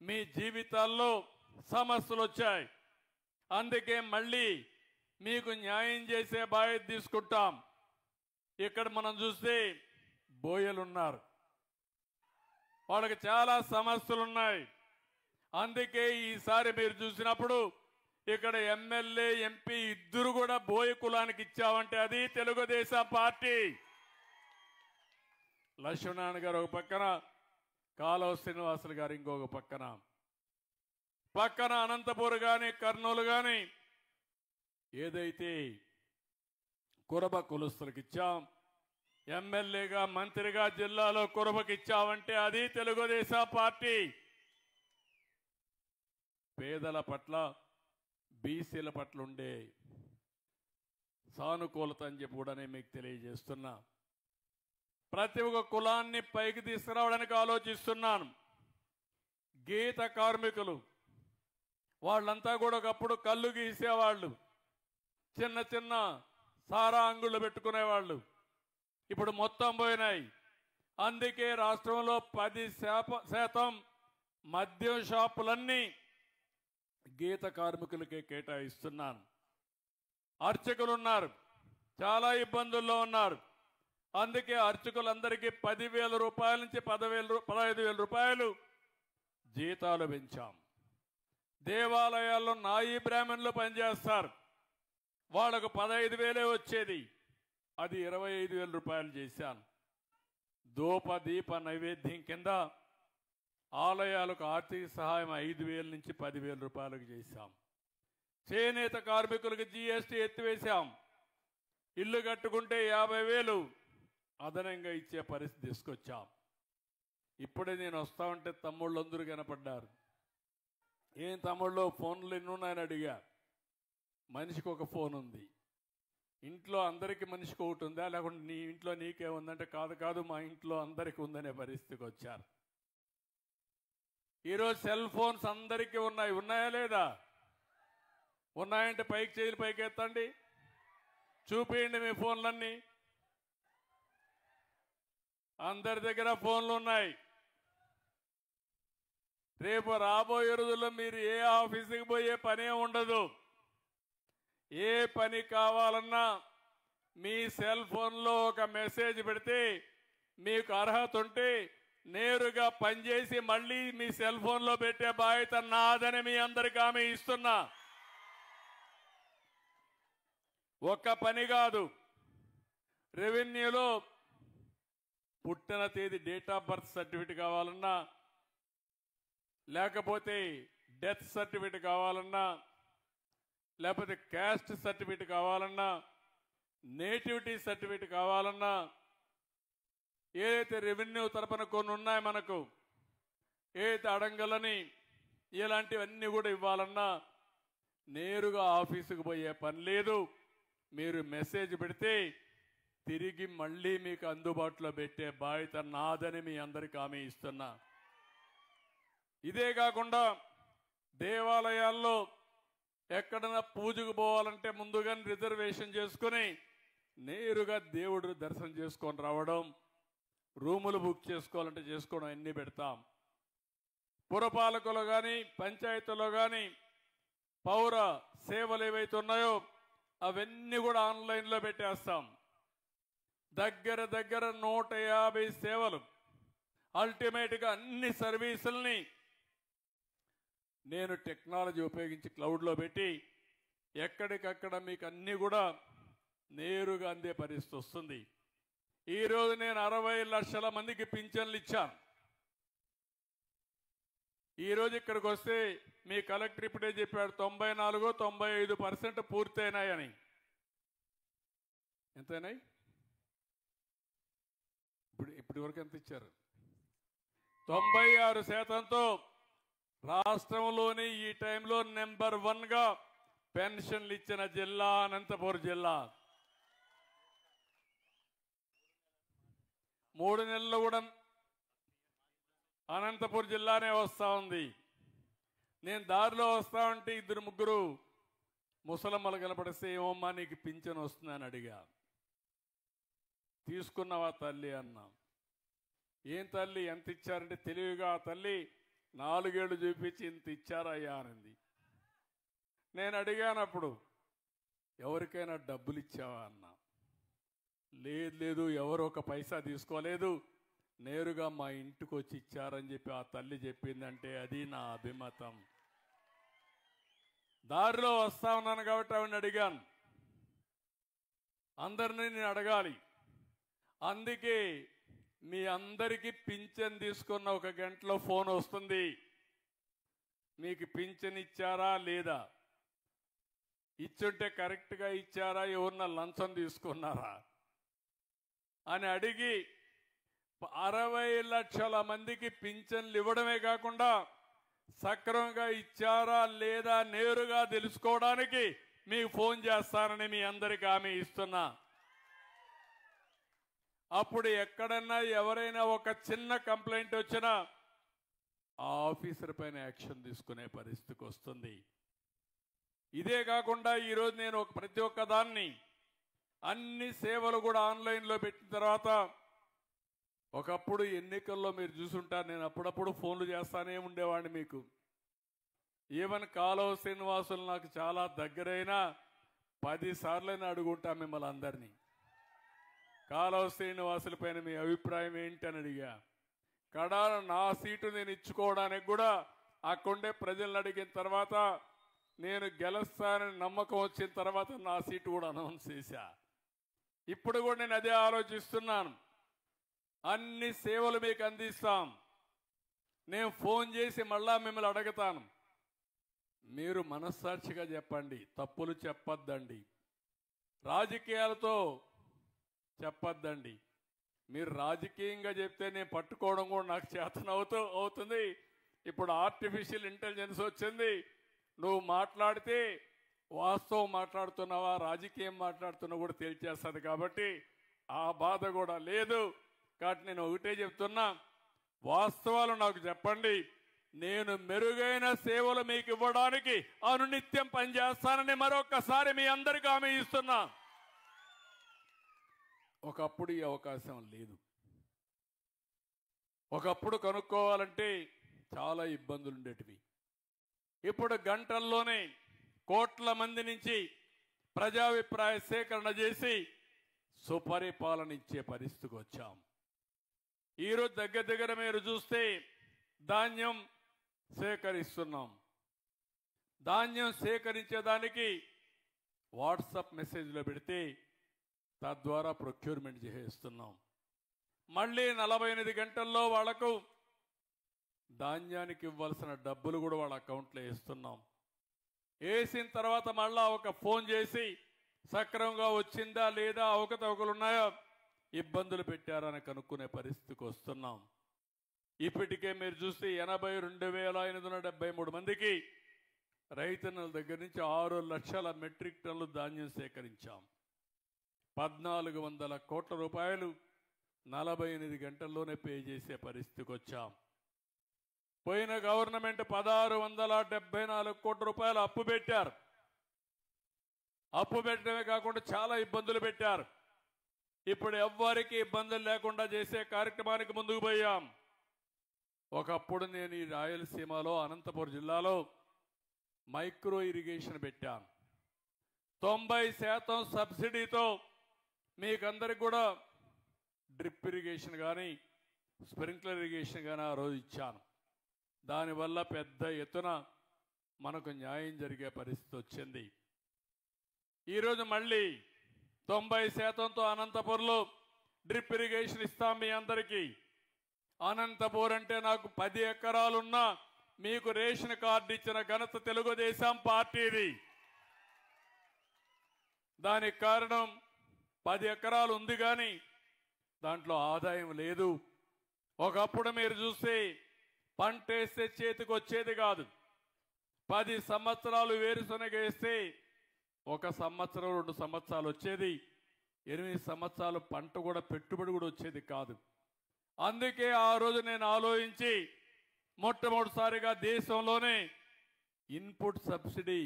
మీ జీవితాల్లో సమస్యలు వచ్చాయి. అందుకే మళ్ళీ మీకు న్యాయం చేసే బాధ్యత తీసుకుంటాం. ఇక్కడ మనం చూస్తే బోయలున్నారు, వాళ్ళకి చాలా సమస్యలు ఉన్నాయి. అందుకే ఈసారి మీరు చూసినప్పుడు ఇక్కడ ఎమ్మెల్యే ఎంపీ ఇద్దరు కూడా బోయ కులానికి ఇచ్చామంటే అది తెలుగుదేశం పార్టీ. లక్ష్మీనారాయణ గారు ఒక పక్కన, కాలువ శ్రీనివాసులు గారు ఇంకొక పక్కన అనంతపూర్ కానీ కర్నూలు కానీ ఏదైతే కురబ కులస్తులకు ఇచ్చాం, ఎమ్మెల్యేగా మంత్రిగా జిల్లాలో కురబకి ఇచ్చామంటే అది తెలుగుదేశం పార్టీ. పేదల పట్ల బీసీల పట్ల ఉండే సానుకూలత అని చెప్పి కూడా నేను మీకు తెలియజేస్తున్నా. ప్రతి ఒక్క కులాన్ని పైకి తీసుకురావడానికి ఆలోచిస్తున్నాను. గీత కార్మికులు వాళ్ళంతా కూడా ఒకప్పుడు కళ్ళు గీసేవాళ్ళు, చిన్న చిన్న సారా అంగుళ్ళు పెట్టుకునేవాళ్ళు. ఇప్పుడు మొత్తం పోయినాయి. అందుకే రాష్ట్రంలో 10% మద్యం షాపులన్నీ గీత కార్మికులకే కేటాయిస్తున్నాను. అర్చకులు ఉన్నారు, చాలా ఇబ్బందుల్లో ఉన్నారు. అందుకే అర్చకులందరికీ 10,000 రూపాయల నుంచి 15,000 రూపాయలు జీతాలు పెంచాం. దేవాలయాల్లో నాయి బ్రాహ్మణులు పనిచేస్తారు, వాళ్ళకు 15,000 వచ్చేది, అది 25,000 రూపాయలు చేశాను. ధూప దీప నైవేద్యం కింద ఆలయాలకు ఆర్థిక సహాయం 5,000 నుంచి 10,000 రూపాయలకు చేశాం. చేనేత కార్మికులకు జీఎస్టీ ఎత్తివేశాం. ఇల్లు కట్టుకుంటే 50,000 అదనంగా ఇచ్చే పరిస్థితి తీసుకొచ్చాం. ఇప్పుడే నేను వస్తా ఉంటే తమ్ముళ్ళు అందరూ కనపడ్డారు. ఏం తమ్ముళ్ళు ఫోన్లు ఎన్ని ఉన్నాయని అడిగా. మనిషికి ఒక ఫోన్ ఉంది. ఇంట్లో అందరికీ మనిషికి ఒకటి ఉందా, లేకుంటే నీ ఇంట్లో నీకే ఉందంటే కాదు మా ఇంట్లో అందరికీ ఉందనే పరిస్థితికి వచ్చారు. ఈరోజు సెల్ ఫోన్స్ అందరికీ ఉన్నాయా లేదా? ఉన్నాయంటే పైకి చేతులు పైకి ఎత్తండి, చూపించండి మీ ఫోన్లన్నీ. అందరి దగ్గర ఫోన్లు ఉన్నాయి. రేపు రాబోయే రోజుల్లో మీరు ఏ ఆఫీసుకి పోయే పనే ఉండదు. ఏ పని కావాలన్నా మీ సెల్ ఫోన్లో ఒక మెసేజ్ పెడితే మీకు అర్హత ఉంటే నేరుగా పనిచేసి మళ్ళీ మీ సెల్ ఫోన్లో పెట్టే బాధ్యత నాదని మీ అందరికీ హామీ ఇస్తున్నా. ఒక్క పని కాదు, రెవెన్యూలో పుట్టిన తేదీ డేట్ ఆఫ్ బర్త్ సర్టిఫికేట్ కావాలన్నా, లేకపోతే డెత్ సర్టిఫికేట్ కావాలన్నా, లేకపోతే క్యాస్ట్ సర్టిఫికేట్ కావాలన్నా, నేటివిటీ సర్టిఫికేట్ కావాలన్నా, ఏదైతే రెవెన్యూ తరపున కొన్ని ఉన్నాయి మనకు, ఏదైతే అడంగలని ఇలాంటివన్నీ కూడా ఇవ్వాలన్నా నేరుగా ఆఫీసుకు పోయే పని లేదు. మీరు మెసేజ్ పెడితే తిరిగి మళ్ళీ మీకు అందుబాటులో పెట్టే బాధ్యత నాదని మీ అందరికీ హామీ ఇస్తున్నా. ఇదే కాకుండా దేవాలయాల్లో ఎక్కడన్నా పూజకు పోవాలంటే ముందుగానే రిజర్వేషన్ చేసుకుని నేరుగా దేవుడు దర్శనం చేసుకొని రావడం, రూములు బుక్ చేసుకోవాలంటే చేసుకోవడం అన్నీ పెడతాం. పురపాలకులు కానీ పంచాయతీలో కానీ పౌర సేవలు ఏవైతే ఉన్నాయో అవన్నీ కూడా ఆన్లైన్లో పెట్టేస్తాం. దగ్గర 150 సేవలు, అల్టిమేట్గా అన్ని సర్వీసుల్ని నేను టెక్నాలజీ ఉపయోగించి క్లౌడ్లో పెట్టి ఎక్కడికక్కడ మీకు అన్నీ కూడా నేరుగా అందే పరిస్థితి వస్తుంది. ఈరోజు నేను 60 లక్షల మందికి పింఛన్లు ఇచ్చాను. ఈరోజు ఇక్కడికి వస్తే మీ కలెక్టర్ ఇప్పుడే చెప్పాడు 94-95% పూర్తయినాయని. ఎంతైనాయి? ఇప్పటి వరకు ఎంత ఇచ్చారు? 96%తో రాష్ట్రంలోని ఈ టైంలో నెంబర్ 1గా పెన్షన్లు ఇచ్చిన జిల్లా అనంతపురం జిల్లా. 3 నెలలు కూడా అనంతపురం జిల్లానే వస్తూ ఉంది. నేను దారిలో వస్తా ఉంటే 2-3 ముసలమ్మలు కనపడిస్తే ఏమమ్మా నీకు పింఛన్ వస్తుందని అడిగా. తీసుకున్నావా తల్లి అన్నా. ఏం తల్లి ఎంత ఇచ్చారంటే తెలివిగా ఆ తల్లి 4 ఏళ్ళు చూపించి ఇంత ఇచ్చారయ్యా అనింది. నేను అడిగానప్పుడు ఎవరికైనా డబ్బులు ఇచ్చావా అన్నా. లేదు ఎవరు ఒక పైసా తీసుకోలేదు, నేరుగా మా ఇంటికి వచ్చి ఇచ్చారని చెప్పి ఆ తల్లి చెప్పిందంటే అది నా అభిమతం. దారిలో వస్తా ఉన్నాను కాబట్టి ఆవిడని అడిగాను. అందరినీ నేను అడగాలి. అందుకే మీ అందరికీ పింఛన్ తీసుకున్న 1 గంటలో ఫోన్ వస్తుంది. మీకు పింఛన్ ఇచ్చారా లేదా, ఇచ్చుంటే కరెక్ట్గా ఇచ్చారా, ఎవరన్నా లంచం తీసుకున్నారా అని అడిగి 60 లక్షల మందికి పింఛన్లు ఇవ్వడమే కాకుండా సక్రమంగా ఇచ్చారా లేదా నేరుగా తెలుసుకోవడానికి మీకు ఫోన్ చేస్తానని మీ అందరికీ హామీ ఇస్తున్నా. అప్పుడు ఎక్కడన్నా ఎవరైనా ఒక చిన్న కంప్లైంట్ వచ్చినా ఆ ఆఫీసర్ పైన యాక్షన్ తీసుకునే పరిస్థితికి వస్తుంది. ఇదే కాకుండా ఈరోజు నేను ప్రతి ఒక్క దాన్ని అన్ని సేవలు కూడా ఆన్లైన్లో పెట్టిన తర్వాత, ఒకప్పుడు ఎన్నికల్లో మీరు చూసుంటారు నేను అప్పుడప్పుడు ఫోన్లు చేస్తానే ఉండేవాడిని మీకు. ఈవెన్ కాలువ శ్రీనివాసులు నాకు చాలా దగ్గరైన 10 సార్లైనా అడుగుంటా మిమ్మల్ని అందరినీ. కాలువ శ్రీనివాసుల పైన మీ అభిప్రాయం ఏంటని అడిగా. కడాన నా సీటు నేను ఇచ్చుకోవడానికి కూడా అక్కడుండే ప్రజలను అడిగిన తర్వాత, నేను గెలుస్తానని నమ్మకం వచ్చిన తర్వాత నా సీటు కూడా అనౌన్స్ చేశా. ఇప్పుడు కూడా నేను అదే ఆలోచిస్తున్నాను. అన్ని సేవలు మీకు అందిస్తాం. నేను ఫోన్ చేసి మళ్ళా మిమ్మల్ని అడుగుతాను. మీరు మనస్సాక్షిగా చెప్పండి, తప్పులు చెప్పొద్దండి, రాజకీయాలతో చెప్పొద్దండి. మీరు రాజకీయంగా చెప్తే నేను పట్టుకోవడం కూడా నాకు అవుతుంది. ఇప్పుడు ఆర్టిఫిషియల్ ఇంటెలిజెన్స్ వచ్చింది. నువ్వు మాట్లాడితే వాస్తవం మాట్లాడుతున్నావా రాజకీయం మాట్లాడుతున్నా కూడా తేల్చేస్తుంది. కాబట్టి ఆ బాధ కూడా లేదు. కాబట్టి నేను ఒకటే చెప్తున్నా, వాస్తవాలు నాకు చెప్పండి. నేను మెరుగైన సేవలు మీకు ఇవ్వడానికి అనునిత్యం పనిచేస్తానని మరొకసారి మీ అందరికీ హామీ ఇస్తున్నా. ఒకప్పుడు ఈ అవకాశం లేదు. ఒకప్పుడు కనుక్కోవాలంటే చాలా ఇబ్బందులు ఉండేటివి. ఇప్పుడు గంటల్లోనే కోట్ల మంది నుంచి ప్రజాభిప్రాయ సేకరణ చేసి సుపరిపాలన ఇచ్చే పరిస్థితికి వచ్చాం. ఈరోజు దగ్గర మీరు చూస్తే ధాన్యం సేకరిస్తున్నాం. ధాన్యం సేకరించేదానికి వాట్సాప్ మెసేజ్లో పెడితే తద్వారా ప్రొక్యూర్మెంట్ చేస్తున్నాం. మళ్ళీ 48 గంటల్లో వాళ్లకు ధాన్యానికి ఇవ్వాల్సిన డబ్బులు కూడా వాళ్ళ అకౌంట్లో వేస్తున్నాం. వేసిన తర్వాత మళ్ళా ఒక ఫోన్ చేసి సక్రమంగా వచ్చిందా లేదా, అవకతవకలు ఉన్నాయా, ఇబ్బందులు పెట్టారని కనుక్కునే పరిస్థితికి వస్తున్నాం. ఇప్పటికే మీరు చూస్తే 82,573 మందికి రైతన్నల దగ్గర నుంచి 6 లక్షల మెట్రిక్ టన్నులు ధాన్యం సేకరించాం. 1,400 కోట్ల రూపాయలు 48 గంటల్లోనే పే చేసే పరిస్థితికి వచ్చాం. పోయిన గవర్నమెంట్ 1,674 కోట్ల రూపాయలు అప్పు పెట్టారు. అప్పు పెట్టడమే కాకుండా చాలా ఇబ్బందులు పెట్టారు. ఇప్పుడు ఎవ్వరికి ఇబ్బందులు లేకుండా చేసే కార్యక్రమానికి ముందుకు పోయాం. ఒకప్పుడు నేను ఈ రాయలసీమలో అనంతపురం జిల్లాలో మైక్రో ఇరిగేషన్ పెట్టాను. 90% సబ్సిడీతో మీకందరికి కూడా డ్రిప్ ఇరిగేషన్ కానీ స్ప్రింక్లర్ ఇరిగేషన్ కానీ ఆ రోజు ఇచ్చాను. దానివల్ల పెద్ద ఎత్తున మనకు న్యాయం జరిగే పరిస్థితి వచ్చింది. ఈరోజు మళ్ళీ 90%తో అనంతపురంలో డ్రిప్ ఇరిగేషన్ ఇస్తాం మీ అందరికీ. అనంతపురం అంటే నాకు 10 ఎకరాలున్నా మీకు రేషన్ కార్డు ఇచ్చిన ఘనత తెలుగుదేశం పార్టీది. దానికి కారణం 10 ఎకరాలు ఉంది కానీ దాంట్లో ఆదాయం లేదు. ఒకప్పుడు మీరు చూస్తే పంట వేస్తే చేతికి వచ్చేది కాదు. 10 సంవత్సరాలు వేరుశనగ వేస్తే 1 సంవత్సరం 2 సంవత్సరాలు వచ్చేది. 8 సంవత్సరాలు పంట కూడా పెట్టుబడి కూడా వచ్చేది కాదు. అందుకే ఆ రోజు నేను ఆలోచించి మొట్టమొదటిసారిగా దేశంలోనే ఇన్పుట్ సబ్సిడీ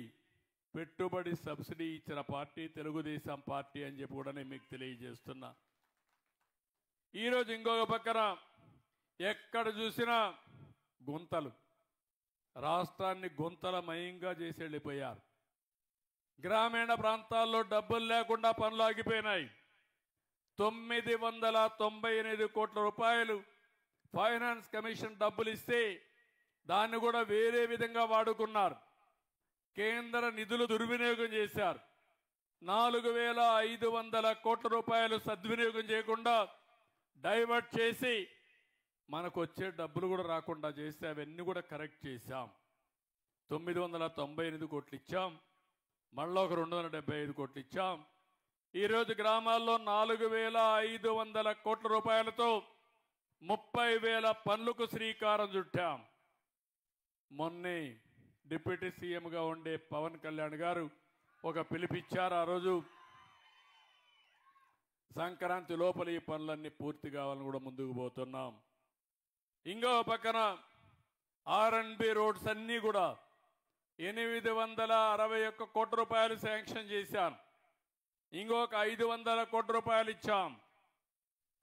పెట్టుబడి సబ్సిడీ ఇచ్చిన పార్టీ తెలుగుదేశం పార్టీ అని చెప్పి కూడా నేను మీకు తెలియజేస్తున్నా. ఈరోజు ఇంకొక పక్కన ఎక్కడ చూసినా గుంతలు, రాష్ట్రాన్ని గుంతలమయంగా చేసి వెళ్ళిపోయారు. గ్రామీణ ప్రాంతాల్లో డబ్బులు లేకుండా పనులు ఆగిపోయినాయి. 998 కోట్ల రూపాయలు ఫైనాన్స్ కమిషన్ డబ్బులు ఇస్తే దాన్ని కూడా వేరే విధంగా వాడుకున్నారు. కేంద్ర నిధులు దుర్వినియోగం చేశారు. 4500 కోట్ల రూపాయలు సద్వినియోగం చేయకుండా డైవర్ట్ చేసి మనకు వచ్చే డబ్బులు కూడా రాకుండా చేస్తే అవన్నీ కూడా కరెక్ట్ చేశాం. 998 కోట్లు ఇచ్చాం. మళ్ళీ ఒక 275 కోట్లు ఇచ్చాం. ఈరోజు గ్రామాల్లో 4500 కోట్ల రూపాయలతో 30,000 పనులకు శ్రీకారం చుట్టాం. మొన్నే డిప్యూటీ సీఎంగా ఉండే పవన్ కళ్యాణ్ గారు ఒక పిలిపిచ్చారు. ఆ రోజు సంక్రాంతి లోపల ఈ పనులన్నీ పూర్తి కావాలని కూడా ముందుకు పోతున్నాం. ఇంకో పక్కన R&B రోడ్స్ అన్నీ కూడా 861 కోట్ల రూపాయలు శాంక్షన్ చేశాను. ఇంకొక 500 కోట్ల రూపాయలు ఇచ్చాం.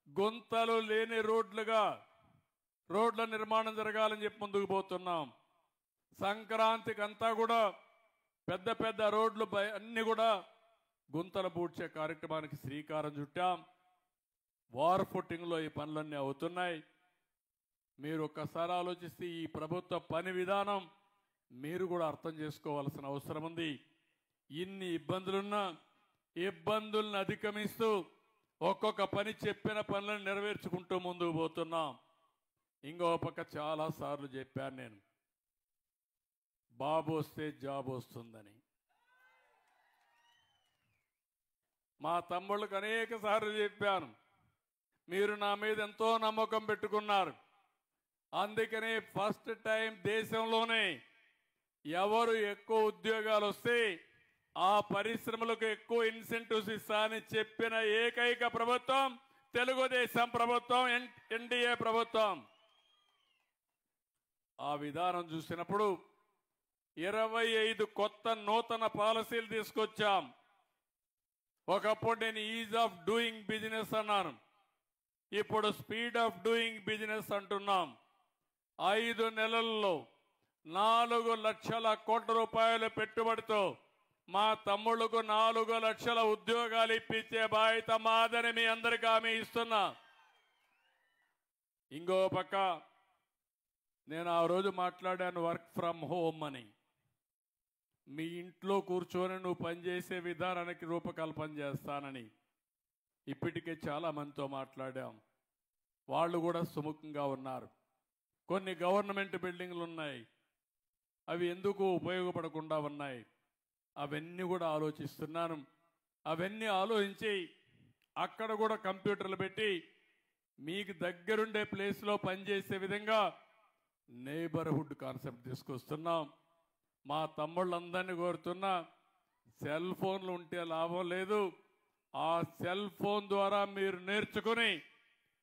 గుంతలు లేని రోడ్ల నిర్మాణం జరగాలని చెప్పి ముందుకు పోతున్నాం. సంక్రాంతికి అంతా కూడా పెద్ద పెద్ద రోడ్లు అన్ని కూడా గుంతలు పూడ్చే కార్యక్రమానికి శ్రీకారం చుట్టాం. వార్ ఫుటింగ్లో ఈ పనులన్నీ అవుతున్నాయి. మీరు ఒక్కసారి ఆలోచిస్తే ఈ ప్రభుత్వ పని విధానం మీరు కూడా అర్థం చేసుకోవాల్సిన అవసరం ఉంది. ఇన్ని ఇబ్బందులున్నా ఇబ్బందులను అధిగమిస్తూ ఒక్కొక్క పని చెప్పిన పనులను నెరవేర్చుకుంటూ ముందుకు పోతున్నాం. ఇంకో పక్క చాలాసార్లు చెప్పాను నేను, బాబు వస్తే జాబ్ వస్తుందని. మా తమ్ముళ్ళకు అనేక సార్లు చెప్పాను, మీరు నా మీద ఎంతో నమ్మకం పెట్టుకున్నారు. అందుకనే ఫస్ట్ టైం దేశంలోనే ఎవరు ఎక్కువ ఉద్యోగాలు వస్తే ఆ పరిశ్రమలకు ఎక్కువ ఇన్సెంటివ్స్ ఇస్తానని చెప్పిన ఏకైక ప్రభుత్వం తెలుగుదేశం ప్రభుత్వం, ఎన్డీఏ ప్రభుత్వం. ఆ విధానం చూసినప్పుడు 25 కొత్త నూతన పాలసీలు తీసుకొచ్చాం. ఒకప్పుడు నేను ఈజ్ ఆఫ్ డూయింగ్ బిజినెస్ అన్నాను, ఇప్పుడు స్పీడ్ ఆఫ్ డూయింగ్ బిజినెస్ అంటున్నాం. 5 నెలల్లో 4 లక్షల కోట్ల రూపాయల పెట్టుబడితో మా తమ్ముళ్లకు 4 లక్షల ఉద్యోగాలు ఇప్పించే బాధ్యత మాదని మీ అందరికీ హామీ ఇస్తున్నా. ఇంకో పక్క నేను ఆ రోజు మాట్లాడాను వర్క్ ఫ్రమ్ హోమ్ అని. మీ ఇంట్లో కూర్చొని నువ్వు పనిచేసే విధానానికి రూపకల్పన చేస్తానని ఇప్పటికే చాలా మందితో మాట్లాడాం. వాళ్ళు కూడా సుముఖంగా ఉన్నారు. కొన్ని గవర్నమెంట్ బిల్డింగ్లు ఉన్నాయి, అవి ఎందుకు ఉపయోగపడకుండా ఉన్నాయి, అవన్నీ కూడా ఆలోచిస్తున్నాను. అవన్నీ ఆలోచించి అక్కడ కూడా కంప్యూటర్లు పెట్టి మీకు దగ్గరుండే ప్లేస్లో పనిచేసే విధంగా నైబర్హుడ్ కాన్సెప్ట్ తీసుకొస్తున్నాం. మా తమ్ముళ్ళందరినీ కోరుతున్నా, సెల్ ఫోన్లు ఉంటే లాభం లేదు. ఆ సెల్ ఫోన్ ద్వారా మీరు నేర్చుకుని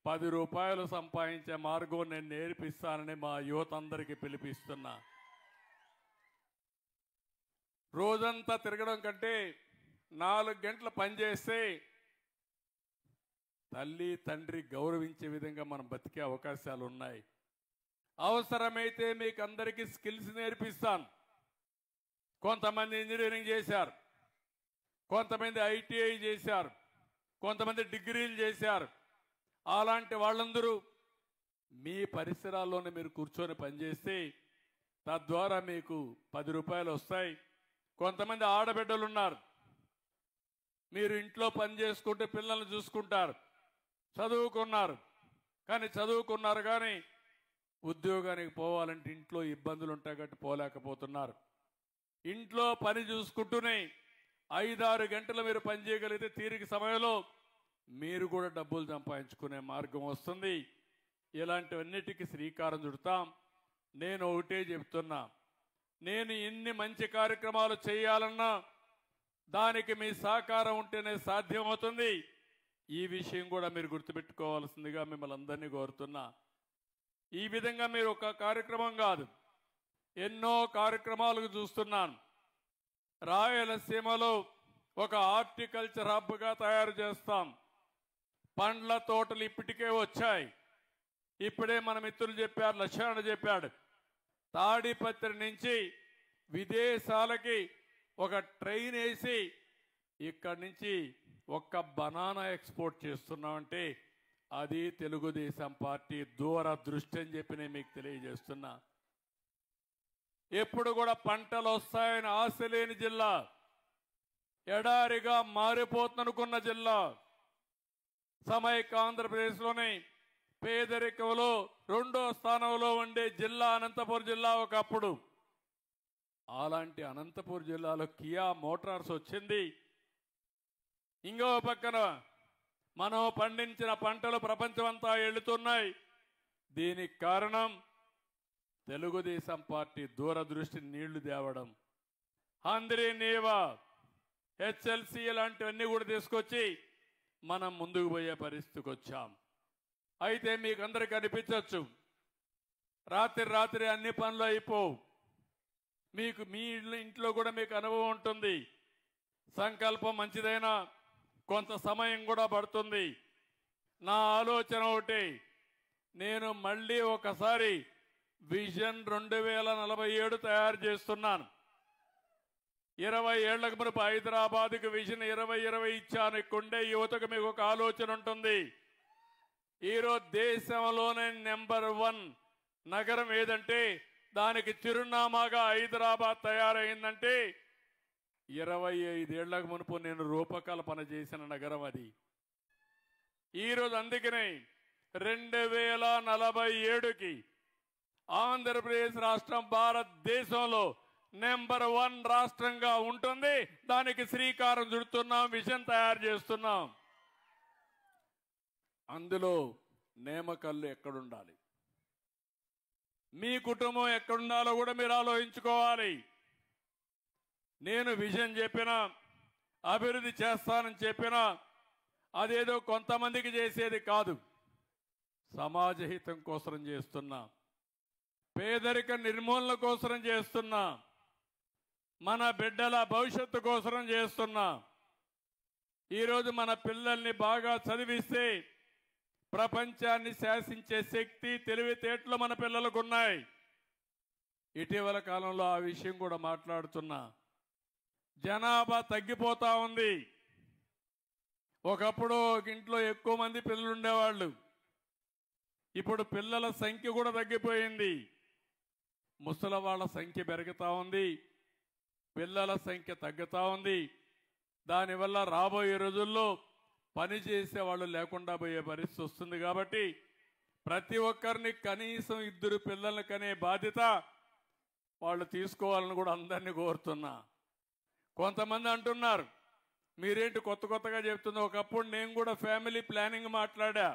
10 రూపాయలు సంపాదించే మార్గం నేను నేర్పిస్తానని మా యువత అందరికీ పిలిపిస్తున్నా. రోజంతా తిరగడం కంటే 4 గంటలు పనిచేస్తే తల్లి తండ్రి గౌరవించే విధంగా మనం బతికే అవకాశాలు ఉన్నాయి. అవసరమైతే మీకు అందరికీ స్కిల్స్ నేర్పిస్తాను. కొంతమంది ఇంజనీరింగ్ చేశారు, కొంతమంది ఐటీఐ చేశారు, కొంతమంది డిగ్రీలు చేశారు. అలాంటి వాళ్ళందరూ మీ పరిసరాల్లోనే మీరు కూర్చొని పనిచేస్తే తద్వారా మీకు 10 రూపాయలు వస్తాయి. కొంతమంది ఆడబిడ్డలు ఉన్నారు, మీరు ఇంట్లో పని చేసుకుంటే పిల్లల్ని చూసుకుంటారు, చదువుకున్నారు కానీ ఉద్యోగానికి పోవాలంటే ఇంట్లో ఇబ్బందులు ఉంటాయి కాబట్టి పోలేకపోతున్నారు. ఇంట్లో పని చూసుకుంటూనే 5-6 గంటలు మీరు పని చేయగలిగితే తీరిక సమయంలో మీరు కూడా డబ్బులు సంపాదించుకునే మార్గం వస్తుంది. ఇలాంటివన్నిటికీ శ్రీకారం చుడతాం. నేను ఒకటే చెప్తున్నా, నేను ఎన్ని మంచి కార్యక్రమాలు చేయాలన్నా దానికి మీ సహకారం ఉంటేనే సాధ్యమవుతుంది. ఈ విషయం కూడా మీరు గుర్తుపెట్టుకోవాల్సిందిగా మిమ్మల్ని అందరినీ కోరుతున్నా. ఈ విధంగా మీరు ఒక కార్యక్రమం కాదు, ఎన్నో కార్యక్రమాలకు చూస్తున్నాను. రాయలసీమలో ఒక హార్టికల్చర్ హబ్గా తయారు చేస్తాం. పండ్ల తోటలు ఇప్పటికే వచ్చాయి. ఇప్పుడే మన మిత్రులు చెప్పారు, లక్ష్మణ చెప్పాడు, తాడిపత్రి నుంచి విదేశాలకి ఒక ట్రైన్ వేసి ఇక్కడి నుంచి ఒక్క బనానా ఎక్స్పోర్ట్ చేస్తున్నామంటే అది తెలుగుదేశం పార్టీ దూరదృష్టి అని చెప్పి నేను మీకు తెలియజేస్తున్నా. ఎప్పుడు కూడా పంటలు వస్తాయని ఆశ లేని జిల్లా, ఎడారిగా మారిపోతుందనుకున్న జిల్లా, సమైక్య ఆంధ్రప్రదేశ్లోని పేదరికంలో 2వ స్థానంలో ఉండే జిల్లా అనంతపురం జిల్లా ఒకప్పుడు. అలాంటి అనంతపురం జిల్లాలో కియా మోటార్స్ వచ్చింది. ఇంకో పక్కన మనం పండించిన పంటలు ప్రపంచమంతా వెళుతున్నాయి. దీనికి కారణం తెలుగుదేశం పార్టీ దూరదృష్టి, నీళ్లు తేవడం, హంద్రీ నీవా, హెచ్ఎల్సి లాంటివన్నీ కూడా తీసుకొచ్చి మనం ముందుకు పోయే పరిస్థితికి వచ్చాం. అయితే మీకు అందరికీ అనిపించవచ్చు రాత్రి అన్ని పనులు అయిపోవు. మీకు మీ ఇంట్లో కూడా మీకు అనుభవం ఉంటుంది. సంకల్పం మంచిదైనా కొంత సమయం కూడా పడుతుంది. నా ఆలోచన ఒకటి, నేను మళ్ళీ ఒకసారి విజన్ 2047 తయారు చేస్తున్నాను. 20 ఏళ్లకు మునుపు హైదరాబాద్కు విజన్ 2020 ఇచ్చాను. ఇక్కడుండే యువతకు మీకు ఒక ఆలోచన ఉంటుంది. ఈరోజు దేశంలోనే నెంబర్ 1 నగరం ఏదంటే దానికి చిరునామాగా హైదరాబాద్ తయారైందంటే 25 ఏళ్లకు మునుపు నేను రూపకల్పన చేసిన నగరం అది. ఈరోజు అందుకనే 2047కి ఆంధ్రప్రదేశ్ రాష్ట్రం భారతదేశంలో నెంబర్ 1 రాష్ట్రంగా ఉంటుంది. దానికి శ్రీకారం చుడుతున్నాం, విజన్ తయారు చేస్తున్నాం. అందులో నేమకల్లు ఎక్కడుండాలి, మీ కుటుంబం ఎక్కడుండాలో కూడా మీరు ఆలోచించుకోవాలి. నేను విజన్ చెప్పినా, అభివృద్ధి చేస్తానని చెప్పినా అదేదో కొంతమందికి చేసేది కాదు. సమాజ హితం కోసం చేస్తున్నా, పేదరిక నిర్మూలన కోసం చేస్తున్నా, మన బిడ్డల భవిష్యత్తు కోసం చేస్తున్నా. ఈరోజు మన పిల్లల్ని బాగా చదివిస్తే ప్రపంచాన్ని శాసించే శక్తి, తెలివితేటలు మన పిల్లలకు ఉన్నాయి. ఇటీవల కాలంలో ఆ విషయం కూడా మాట్లాడుతున్నా. జనాభా తగ్గిపోతా ఉంది. ఒకప్పుడు ఒక ఇంట్లో ఎక్కువ మంది పిల్లలు ఉండేవాళ్ళు. ఇప్పుడు పిల్లల సంఖ్య కూడా తగ్గిపోయింది. ముసలి వాళ్ళ సంఖ్య పెరుగుతూ ఉంది, పిల్లల సంఖ్య తగ్గుతూ ఉంది. దానివల్ల రాబోయే రోజుల్లో పని చేసే వాళ్ళు లేకుండా పోయే పరిస్థితి వస్తుంది. కాబట్టి ప్రతి ఒక్కరిని కనీసం 2 పిల్లల్ని కనే బాధ్యత వాళ్ళు తీసుకోవాలని కూడా అందరినీ కోరుతున్నా. కొంతమంది అంటున్నారు, మీరేంటి కొత్తగా చెప్తుందో. ఒకప్పుడు నేను కూడా ఫ్యామిలీ ప్లానింగ్ మాట్లాడా,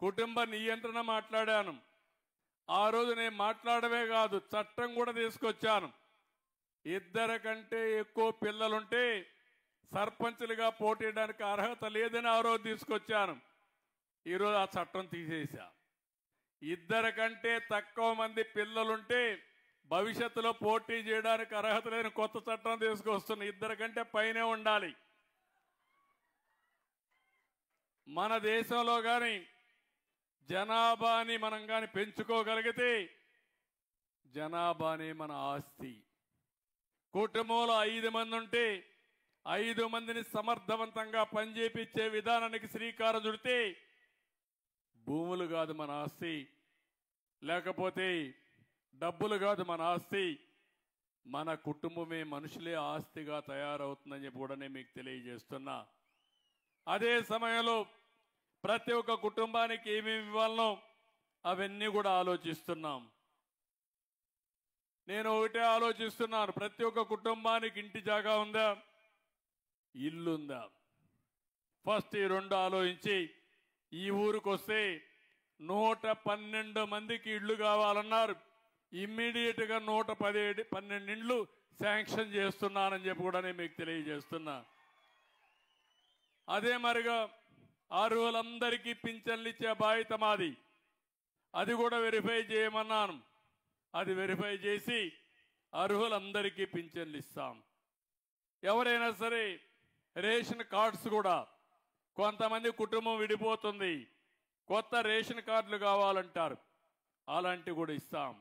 కుటుంబ నియంత్రణ మాట్లాడాను. ఆ రోజు నేను మాట్లాడమే కాదు, చట్టం కూడా తీసుకొచ్చాను. 2 కంటే ఎక్కువ పిల్లలుంటే సర్పంచులుగా పోటీయడానికి అర్హత లేదని ఆ రోజు తీసుకొచ్చాను. ఈరోజు ఆ చట్టం తీసేసా. 2 కంటే తక్కువ మంది పిల్లలుంటే భవిష్యత్తులో పోటీ చేయడానికి అర్హత లేని కొత్త చట్టం తీసుకొస్తున్న 2 కంటే పైనే ఉండాలి. మన దేశంలో కానీ జనాభాని మనం కానీ పెంచుకోగలిగితే జనాభాని మన ఆస్తి. కుటుంబంలో 5 మంది ఉంటే 5 మందిని సమర్థవంతంగా పనిచేపించే విధానానికి శ్రీకారం చుడితే భూములు కాదు మన ఆస్తి, లేకపోతే డబ్బులు కాదు మన ఆస్తి, మన కుటుంబమే మనుషులే ఆస్తిగా తయారవుతుందని చెప్పి కూడా నేను మీకు తెలియజేస్తున్నా. అదే సమయంలో ప్రతి ఒక్క కుటుంబానికి ఏమేమి ఇవ్వాలనో అవన్నీ కూడా ఆలోచిస్తున్నాం. నేను ఒకటే ఆలోచిస్తున్నాను, ప్రతి ఒక్క కుటుంబానికి ఇంటి జాగా ఉందా, ఇల్లుందా? ఫస్ట్ ఈ 2 ఆలోచించి ఈ ఊరికి వస్తే 112 మందికి ఇళ్ళు కావాలన్నారు. ఇమ్మీడియట్గా 112 ఇండ్లు శాంక్షన్ చేస్తున్నానని చెప్పి కూడా నేను మీకు తెలియజేస్తున్నా. అదే మరిగా అర్హులందరికీ పింఛన్లు ఇచ్చే బాధ్యత మాది. అది కూడా వెరిఫై చేయమన్నాను. అది వెరిఫై చేసి అర్హులందరికీ పింఛన్లు ఇస్తాం. ఎవరైనా సరే రేషన్ కార్డ్స్ కూడా కొంతమంది కుటుంబం విడిపోతుంది, కొత్త రేషన్ కార్డులు కావాలంటారు, అలాంటివి కూడా ఇస్తాం.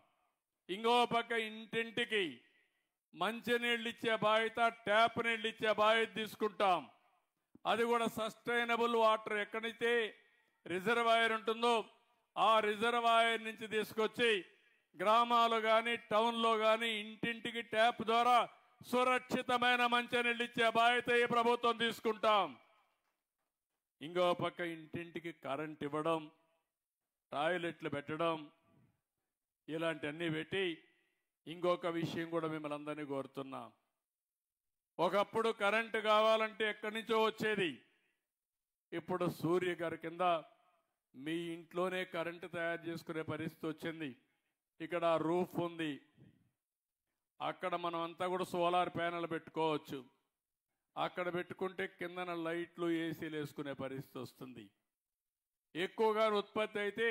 ఇంకో పక్క ఇంటింటికి మంచినీళ్ళు ఇచ్చే బాధ్యత, ట్యాప్ నీళ్ళు ఇచ్చే బాధ్యత తీసుకుంటాం. అది కూడా సస్టైనబుల్ వాటర్ ఎక్కడైతే రిజర్వాయర్ ఉంటుందో ఆ రిజర్వాయర్ నుంచి తీసుకొచ్చి గ్రామాలు కానీ టౌన్లో కానీ ఇంటింటికి ట్యాప్ ద్వారా సురక్షితమైన మంచినీళ్ళు ఇచ్చే బాధ్యత ఈ ప్రభుత్వం తీసుకుంటాం. ఇంకో పక్క ఇంటింటికి కరెంట్ ఇవ్వడం, టాయిలెట్లు పెట్టడం, ఇలాంటివన్నీ పెట్టి ఇంకొక విషయం కూడా మిమ్మల్ని అందరినీ కోరుతున్నా. ఒకప్పుడు కరెంటు కావాలంటే ఎక్కడి నుంచో వచ్చేది, ఇప్పుడు సూర్య గారి కింద మీ ఇంట్లోనే కరెంటు తయారు చేసుకునే పరిస్థితి వచ్చింది. ఇక్కడ రూఫ్ ఉంది, అక్కడ మనం అంతా కూడా సోలార్ ప్యానెల్ పెట్టుకోవచ్చు. అక్కడ పెట్టుకుంటే కిందన లైట్లు ఏసీలు వేసుకునే పరిస్థితి వస్తుంది. ఎక్కువగా ఉత్పత్తి అయితే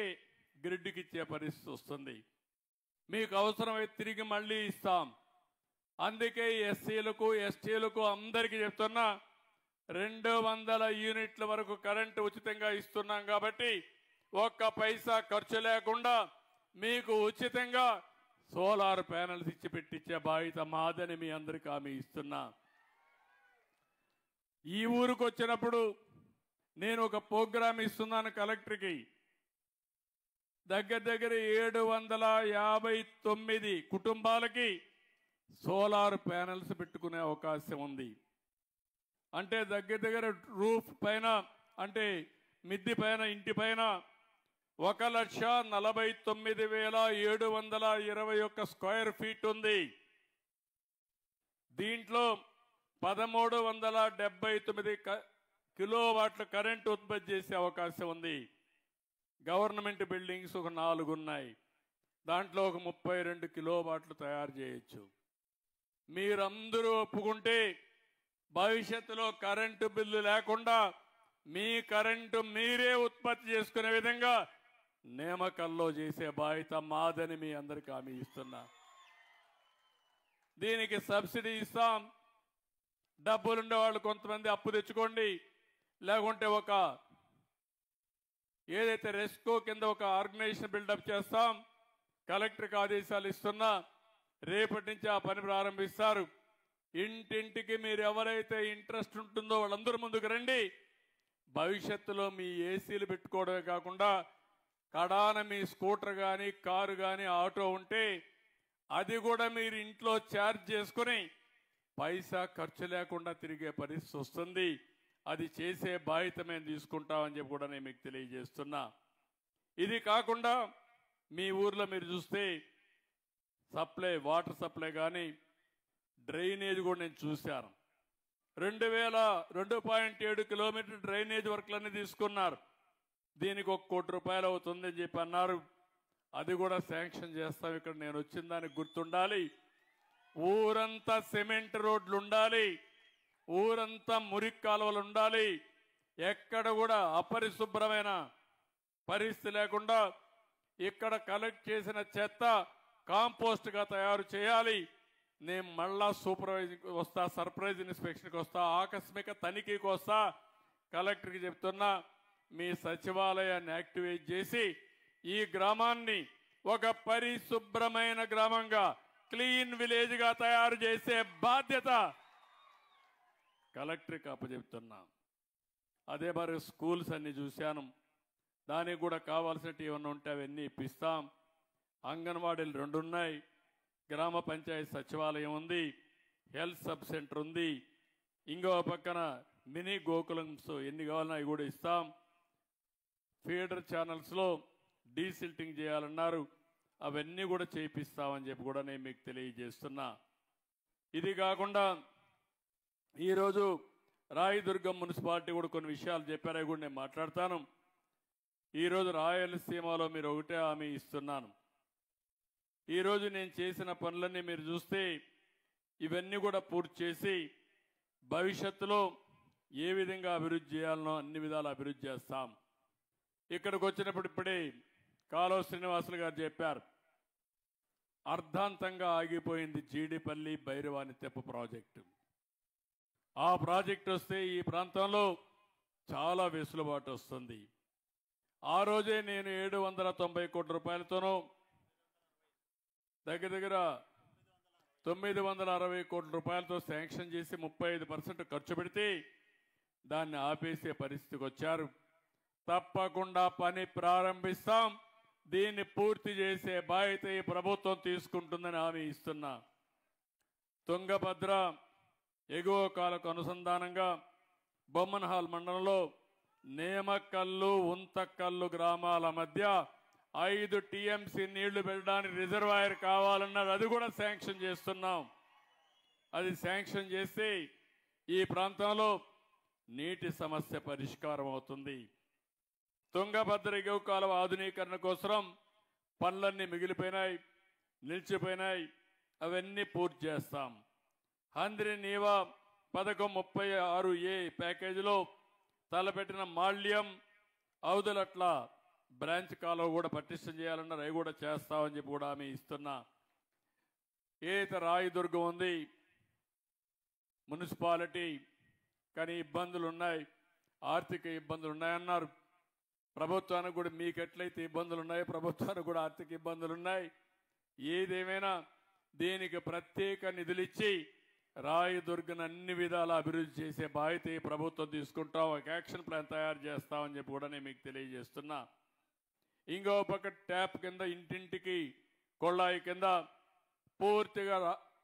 గ్రిడ్కి ఇచ్చే పరిస్థితి వస్తుంది. మీకు అవసరమైతే తిరిగి మళ్ళీ ఇస్తాం. అందుకే ఎస్సీలకు ఎస్టీలకు అందరికీ చెప్తున్నా, 200 యూనిట్ల వరకు కరెంటు ఉచితంగా ఇస్తున్నాం. కాబట్టి 1 పైసా ఖర్చు లేకుండా మీకు ఉచితంగా సోలార్ ప్యానెల్స్ ఇచ్చి పెట్టించే బాధ్యత మాదని మీ అందరికీ హామీ ఇస్తున్నా. ఈ ఊరికి వచ్చినప్పుడు నేను ఒక ప్రోగ్రాం ఇస్తున్నాను కలెక్టర్కి. దగ్గర 759 కుటుంబాలకి సోలార్ ప్యానెల్స్ పెట్టుకునే అవకాశం ఉంది. అంటే దగ్గర రూఫ్ పైన, అంటే మిద్ది పైన, ఇంటి పైన 1,49,721 స్క్వేర్ ఫీట్ ఉంది. దీంట్లో 1,379 కిలోవాట్ల కరెంటు ఉత్పత్తి చేసే అవకాశం ఉంది. గవర్నమెంట్ బిల్డింగ్స్ ఒక 4 ఉన్నాయి, దాంట్లో ఒక 32 కిలోవాట్లు తయారు చేయొచ్చు. మీరందరూ ఒప్పుకుంటే భవిష్యత్తులో కరెంటు బిల్లు లేకుండా మీ కరెంటు మీరే ఉత్పత్తి చేసుకునే విధంగా నియామకాల్లో చేసే బాధ్యత మాదని మీ అందరికీ హామీ ఇస్తున్నా. దీనికి సబ్సిడీ ఇస్తాం. డబ్బులుండే వాళ్ళు కొంతమంది అప్పు తెచ్చుకోండి, లేకుంటే ఒక ఏదైతే రెస్కో కింద ఒక ఆర్గనైజేషన్ బిల్డప్ చేస్తాం. కలెక్టర్కి ఆదేశాలు ఇస్తున్నా, రేపటి నుంచి ఆ పని ప్రారంభిస్తారు. ఇంటింటికి మీరు ఎవరైతే ఇంట్రెస్ట్ ఉంటుందో వాళ్ళందరూ ముందుకు రండి. భవిష్యత్తులో మీ ఏసీలు పెట్టుకోవడమే కాకుండా కడాన మీ స్కూటర్ కానీ, కారు కానీ, ఆటో ఉంటే అది కూడా మీరు ఇంట్లో ఛార్జ్ చేసుకుని పైసా ఖర్చు లేకుండా తిరిగే పరిస్థితి వస్తుంది. అది చేసే బాధ్యత మేము తీసుకుంటామని చెప్పి కూడా నేను మీకు తెలియజేస్తున్నా. ఇది కాకుండా మీ ఊర్లో మీరు చూస్తే సప్లై, వాటర్ సప్లై కానీ డ్రైనేజ్ కూడా నేను చూశాను. 2.7 కిలోమీటర్ డ్రైనేజ్ వర్క్లన్నీ తీసుకున్నారు. దీనికి 1 కోటి రూపాయలు అవుతుందని చెప్పి అన్నారు. అది కూడా శాంక్షన్ చేస్తాం. ఇక్కడ నేను వచ్చిన దానికి గుర్తుండాలి, ఊరంతా సిమెంట్ రోడ్లు ఉండాలి, ఊరంతా మురికి కాలువలు ఉండాలి. ఎక్కడ కూడా అపరిశుభ్రమైన పరిస్థితి లేకుండా ఇక్కడ కలెక్ట్ చేసిన చెత్త కాంపోస్ట్గా తయారు చేయాలి. నేను మళ్ళా సూపర్వైజింగ్ వస్తా, సర్ప్రైజ్ ఇన్స్పెక్షన్కి వస్తా, ఆకస్మిక తనిఖీకి వస్తా. కలెక్టర్కి చెప్తున్నా, మీ సచివాలయాన్ని యాక్టివేట్ చేసి ఈ గ్రామాన్ని ఒక పరిశుభ్రమైన గ్రామంగా, క్లీన్ విలేజ్గా తయారు చేసే బాధ్యత కలెక్టర్కి అప్పచెప్తున్నా. అదే మరి స్కూల్స్ అన్ని చూశాను, దానికి కూడా కావాల్సినవి ఏమన్నా ఉంటే అవన్నీ ఇప్పిస్తాం. అంగన్వాడీలు 2 ఉన్నాయి, గ్రామ పంచాయతీ సచివాలయం ఉంది, హెల్త్ సబ్ సెంటర్ ఉంది, ఇంకో పక్కన మినీ గోకులమ్స్ ఎన్ని కావాలన్నా అవి కూడా ఇస్తాం. ఫీడర్ ఛానల్స్లో డీసిల్టింగ్ చేయాలన్నారు, అవన్నీ కూడా చేయిస్తామని చెప్పి కూడా నేను మీకు తెలియజేస్తున్నా. ఇది కాకుండా ఈరోజు రాయదుర్గం మున్సిపాలిటీ కూడా కొన్ని విషయాలు చెప్పారు, అవి కూడా నేను మాట్లాడతాను. ఈరోజు రాయలసీమలో మీరు ఒకటే హామీ ఇస్తున్నాను. ఈరోజు నేను చేసిన పనులన్నీ మీరు చూస్తే ఇవన్నీ కూడా పూర్తి చేసి భవిష్యత్తులో ఏ విధంగా అభివృద్ధి చేయాలనో అన్ని విధాలు అభివృద్ధి చేస్తాం. ఇక్కడికి వచ్చినప్పుడు ఇప్పుడే కాలువ శ్రీనివాసులు గారు చెప్పారు, అర్ధాంతంగా ఆగిపోయింది జీడిపల్లి భైరవాని తెప్ప ప్రాజెక్టు. ఆ ప్రాజెక్టు వస్తే ఈ ప్రాంతంలో చాలా వెసులుబాటు వస్తుంది. ఆ రోజే నేను 790 కోట్ల రూపాయలతోనూ దగ్గర 960 కోట్ల రూపాయలతో శాంక్షన్ చేసి 35% ఖర్చు పెడితే దాన్ని ఆపేసే పరిస్థితికి వచ్చారు. తప్పకుండా పని ప్రారంభిస్తాం, దీన్ని పూర్తి చేసే బాధ్యత ఈ ప్రభుత్వం తీసుకుంటుందని హామీ ఇస్తున్నా. తుంగభద్ర ఎగువ కాలకు అనుసంధానంగా బొమ్మన్హాల్ మండలంలో నేమకల్లు, ఉంతకల్లు గ్రామాల మధ్య 5 టీఎంసీ నీళ్లు పెట్టడానికి రిజర్వాయర్ కావాలన్నది, అది కూడా శాంక్షన్ చేస్తున్నాం. అది శాంక్షన్ చేస్తే ఈ ప్రాంతంలో నీటి సమస్య పరిష్కారం అవుతుంది. తుంగభద్ర ఎగువ కాలువ ఆధునీకరణ కోసం పనులన్నీ మిగిలిపోయినాయి, నిలిచిపోయినాయి, అవన్నీ పూర్తి చేస్తాం. హంద్రి నీవా పథకం 36A ప్యాకేజీలో తలపెట్టిన మాల్యం అవుదలట్ల బ్రాంచ్ కాలువ కూడా పటిష్టం చేయాలన్నారు, అవి కూడా చేస్తామని చెప్పి కూడా హామీ ఇస్తున్నా. ఏదైతే రాయదుర్గం ఉంది మున్సిపాలిటీ, కానీ ఇబ్బందులు ఉన్నాయి, ఆర్థిక ఇబ్బందులు ఉన్నాయన్నారు. ప్రభుత్వానికి కూడా మీకు ఎట్లయితే ఇబ్బందులు ఉన్నాయి, ప్రభుత్వానికి కూడా ఆర్థిక ఇబ్బందులు ఉన్నాయి. ఏదేమైనా దీనికి ప్రత్యేక నిధులు ఇచ్చి రాయదుర్గను అన్ని విధాల అభివృద్ధి చేసే బాధ్యత ఈ ప్రభుత్వం తీసుకుంటాం. ఒక యాక్షన్ ప్లాన్ తయారు చేస్తామని చెప్పి కూడా నేను మీకు తెలియజేస్తున్నా. ఇంకో పక్క ట్యాప్ కింద ఇంటింటికి కొళ్ళాయి కింద పూర్తిగా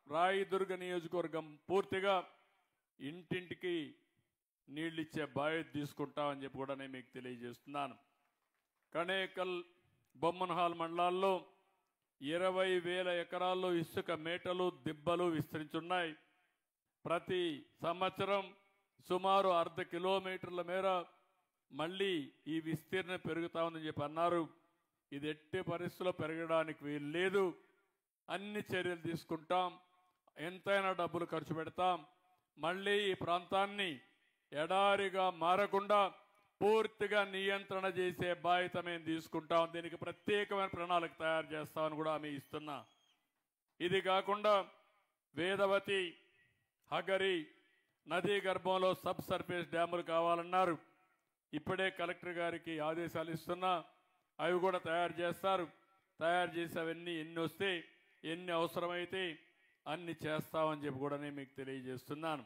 రాయదుర్గ నియోజకవర్గం పూర్తిగా ఇంటింటికి నీళ్ళు ఇచ్చే బాధ్యత తీసుకుంటామని చెప్పి కూడా నేను మీకు తెలియజేస్తున్నాను. కణేకల్, బొమ్మన్హాల్ మండలాల్లో 20,000 ఎకరాల్లో ఇసుక మేటలు, దిబ్బలు విస్తరించున్నాయి. ప్రతి సంవత్సరం సుమారు 1/2 కిలోమీటర్ల మేర మళ్ళీ ఈ విస్తీర్ణం పెరుగుతా ఉందని చెప్పి అన్నారు. ఇది ఎట్టి పరిస్థితుల్లో పెరగడానికి వీలు లేదు. అన్ని చర్యలు తీసుకుంటాం, ఎంతైనా డబ్బులు ఖర్చు పెడతాం. మళ్ళీ ఈ ప్రాంతాన్ని ఎడారిగా మారకుండా పూర్తిగా నియంత్రణ చేసే బాధ్యత మేము తీసుకుంటాం. దీనికి ప్రత్యేకమైన ప్రణాళిక తయారు చేస్తామని కూడా హామీ ఇస్తున్నా. ఇది కాకుండా వేదవతి, హగరి నదీ గర్భంలో సబ్ సర్ఫేస్ డ్యాములు కావాలన్నారు. ఇప్పుడే కలెక్టర్ గారికి ఆదేశాలు ఇస్తున్నా, అవి కూడా తయారు చేస్తారు. తయారు చేసి అవన్నీ ఎన్ని వస్తే, ఎన్ని అవసరమైతే అన్ని చేస్తామని చెప్పి కూడా నేను మీకు తెలియజేస్తున్నాను.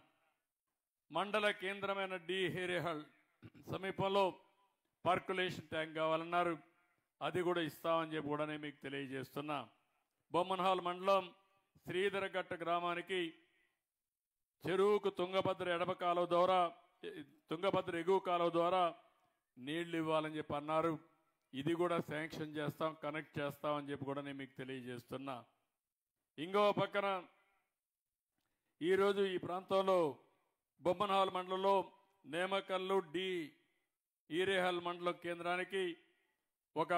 మండల కేంద్రమైన డి హేరేహల్ సమీపంలో పర్కులేషన్ ట్యాంక్ కావాలన్నారు, అది కూడా ఇస్తామని చెప్పి కూడా నేను మీకు తెలియజేస్తున్నా. బొమ్మన్హాల్ మండలం శ్రీధరఘట్ట గ్రామానికి చెరువుకు తుంగభద్ర ఎడమ కాలువ ద్వారా, తుంగభద్ర ఎగువ కాలువ ద్వారా నీళ్లు ఇవ్వాలని చెప్పి అన్నారు. ఇది కూడా శాంక్షన్ చేస్తాం, కనెక్ట్ చేస్తామని చెప్పి కూడా నేను మీకు తెలియజేస్తున్నా. ఇంకో పక్కన ఈరోజు ఈ ప్రాంతంలో బొమ్మన్హాల్ మండలంలో నేమకల్లు, డి ఈరేహల్ మండలం కేంద్రానికి ఒక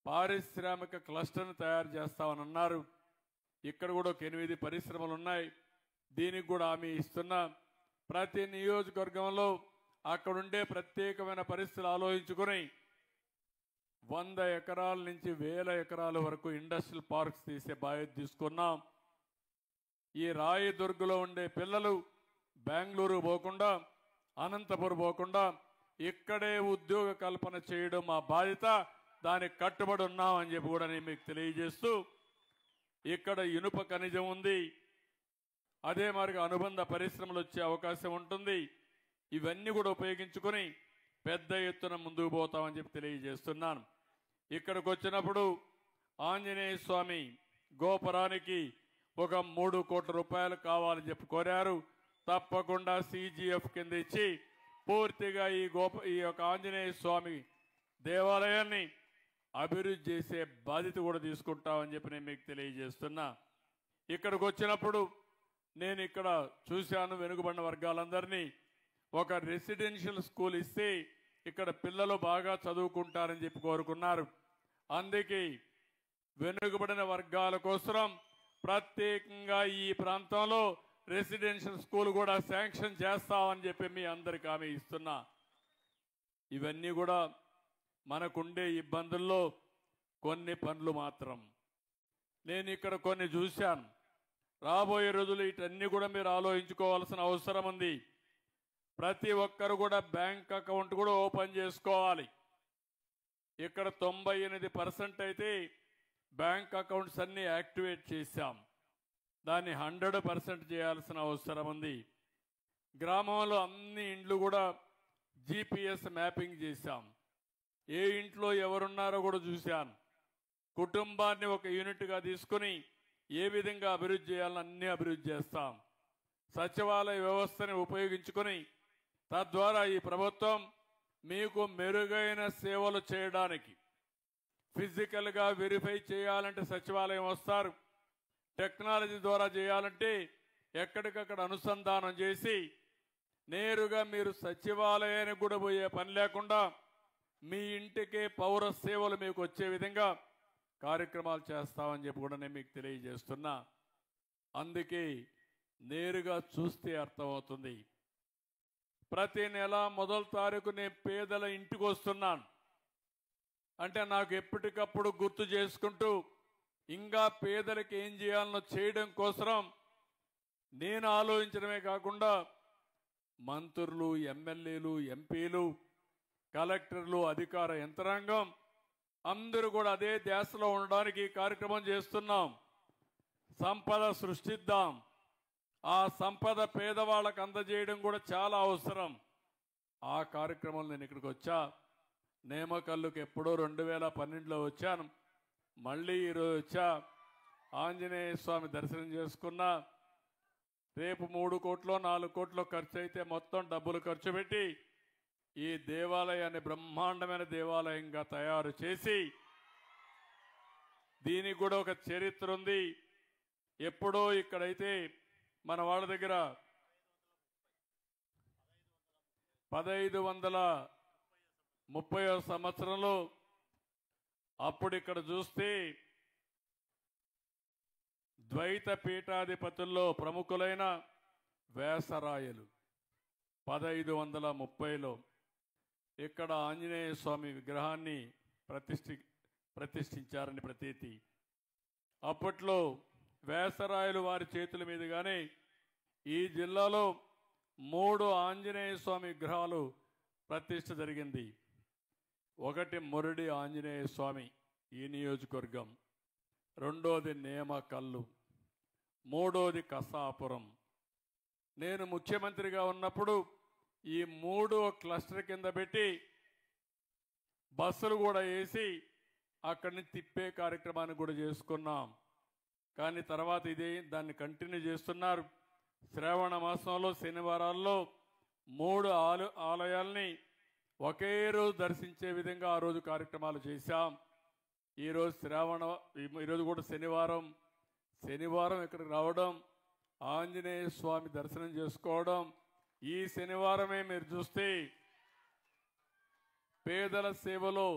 పారిశ్రామిక క్లస్టర్ని తయారు చేస్తామని అన్నారు. ఇక్కడ కూడా ఒక 8 పరిశ్రమలు ఉన్నాయి. దీనికి కూడా హామీ ఇస్తున్నా. ప్రతి నియోజకవర్గంలో అక్కడుండే ప్రత్యేకమైన పరిస్థితులు ఆలోచించుకొని 100 ఎకరాల నుంచి 1000 ఎకరాల వరకు ఇండస్ట్రియల్ పార్క్స్ తీసే బాధ్యత తీసుకున్నాం. ఈ రాయదుర్గలో ఉండే పిల్లలు బెంగళూరు పోకుండా, అనంతపురం పోకుండా ఇక్కడే ఉద్యోగ కల్పన చేయడం మా బాధ్యత. దానికి కట్టుబడి ఉన్నామని చెప్పి కూడా నేను మీకు తెలియజేస్తూ, ఇక్కడ ఇనుప ఖనిజం ఉంది, అదే మరిగా అనుబంధ పరిశ్రమలు వచ్చే అవకాశం ఉంటుంది. ఇవన్నీ కూడా ఉపయోగించుకొని పెద్ద ఎత్తున ముందుకు పోతామని చెప్పి తెలియజేస్తున్నాను. ఇక్కడికి వచ్చినప్పుడు ఆంజనేయ స్వామి గోపురానికి ఒక 3 కోట్ల రూపాయలు కావాలని చెప్పి కోరారు. తప్పకుండా CGF కింద ఇచ్చి పూర్తిగా ఈ యొక్క ఆంజనేయ స్వామి దేవాలయాన్ని అభివృద్ధి చేసే బాధ్యత కూడా తీసుకుంటామని చెప్పి నేను మీకు తెలియజేస్తున్నా. ఇక్కడికి వచ్చినప్పుడు నేను ఇక్కడ చూశాను, వెనుకబడిన వర్గాలందరినీ ఒక రెసిడెన్షియల్ స్కూల్ ఇస్తే ఇక్కడ పిల్లలు బాగా చదువుకుంటారని చెప్పి కోరుకున్నారు. అందుకే వెనుకబడిన వర్గాల కోసం ప్రత్యేకంగా ఈ ప్రాంతంలో రెసిడెన్షియల్ స్కూల్ కూడా శాంక్షన్ చేస్తామని చెప్పి మీ అందరికీ హామీ ఇస్తున్నా. ఇవన్నీ కూడా మనకుండే ఇబ్బందుల్లో కొన్ని పనులు మాత్రం. నేను ఇక్కడ కొన్ని చూశాను. రాబోయే రోజులు వీటన్నీ కూడా మీరు ఆలోచించుకోవాల్సిన అవసరం ఉంది. ప్రతి ఒక్కరు కూడా బ్యాంక్ అకౌంట్ కూడా ఓపెన్ చేసుకోవాలి. ఇక్కడ 98% అయితే బ్యాంక్ అకౌంట్స్ అన్నీ యాక్టివేట్ చేశాం. దాన్ని 100% చేయాల్సిన అవసరం ఉంది. గ్రామంలో అన్ని ఇండ్లు కూడా GPS మ్యాపింగ్ చేశాం. ఏ ఇంట్లో ఎవరున్నారో కూడా చూశాను. కుటుంబాన్ని ఒక యూనిట్గా తీసుకుని ఏ విధంగా అభివృద్ధి చేయాలని అన్నీ అభివృద్ధి చేస్తాం. సచివాలయ వ్యవస్థని ఉపయోగించుకొని తద్వారా ఈ ప్రభుత్వం మీకు మెరుగైన సేవలు చేయడానికి, ఫిజికల్గా వెరిఫై చేయాలంటే సచివాలయం వస్తారు, టెక్నాలజీ ద్వారా చేయాలంటే ఎక్కడికక్కడ అనుసంధానం చేసి నేరుగా మీరు సచివాలయానికి కూడా పోయే పని లేకుండా మీ ఇంటికే పౌర సేవలు మీకు వచ్చే విధంగా కార్యక్రమాలు చేస్తామని చెప్పి కూడా నేను మీకు తెలియజేస్తున్నా. అందుకే నేరుగా చూస్తే అర్థమవుతుంది. ప్రతి నెల 1వ తారీఖు నేను పేదల ఇంటికి వస్తున్నాను. అంటే నాకు ఎప్పటికప్పుడు గుర్తు చేసుకుంటూ ఇంకా పేదలకు ఏం చేయాలనో చేయడం కోసం నేను ఆలోచించడమే కాకుండా మంత్రులు, ఎమ్మెల్యేలు, ఎంపీలు, కలెక్టర్లు, అధికార యంత్రాంగం అందరూ కూడా అదే ధ్యాసలో ఉండడానికి ఈ కార్యక్రమం చేస్తున్నాం. సంపద సృష్టిద్దాం. ఆ సంపద పేదవాళ్ళకు అందజేయడం కూడా చాలా అవసరం. ఆ కార్యక్రమంలో నేను ఇక్కడికి వచ్చా. నేమకల్లుకి ఎప్పుడో 2012లో వచ్చాను. మళ్ళీ ఈరోజు వచ్చా. ఆంజనేయ స్వామి దర్శనం చేసుకున్నా. రేపు 3 కోట్లు 4 కోట్లు ఖర్చు అయితే మొత్తం డబ్బులు ఖర్చు పెట్టి ఈ దేవాలయాన్ని బ్రహ్మాండమైన దేవాలయంగా తయారు చేసి, దీనికి కూడా ఒక చరిత్ర ఉంది. ఎప్పుడో ఇక్కడైతే మన వాళ్ళ దగ్గర 1530వ సంవత్సరంలో అప్పుడు ఇక్కడ చూస్తే ద్వైత పీఠాధిపతుల్లో ప్రముఖులైన వేసరాయలు 1530లో ఇక్కడ ఆంజనేయ స్వామి విగ్రహాన్ని ప్రతిష్ఠించారని ప్రతీతి. అప్పట్లో వేసరాయలు వారి చేతుల మీదుగానే ఈ జిల్లాలో 3 ఆంజనేయ స్వామి విగ్రహాలు ప్రతిష్ఠ జరిగింది. ఒకటి మురడి ఆంజనేయ స్వామి ఈ నియోజకవర్గం, రెండోది నేమకల్లు, మూడోది కసాపురం. నేను ముఖ్యమంత్రిగా ఉన్నప్పుడు ఈ 3 క్లస్టర్ కింద పెట్టి బస్సులు కూడా వేసి అక్కడి నుంచి తిప్పే కార్యక్రమాన్ని కూడా చేసుకున్నాం. కానీ తర్వాత దాన్ని కంటిన్యూ చేస్తున్నారు. శ్రావణ మాసంలో శనివారాల్లో 3 ఆలయాల్ని ఒకే రోజు దర్శించే విధంగా ఆ రోజు కార్యక్రమాలు చేశాం. ఈరోజు కూడా శనివారం ఇక్కడికి రావడం, ఆంజనేయ స్వామి దర్శనం చేసుకోవడం. ఈ శనివారమే మీరు చూస్తే పేదల సేవలో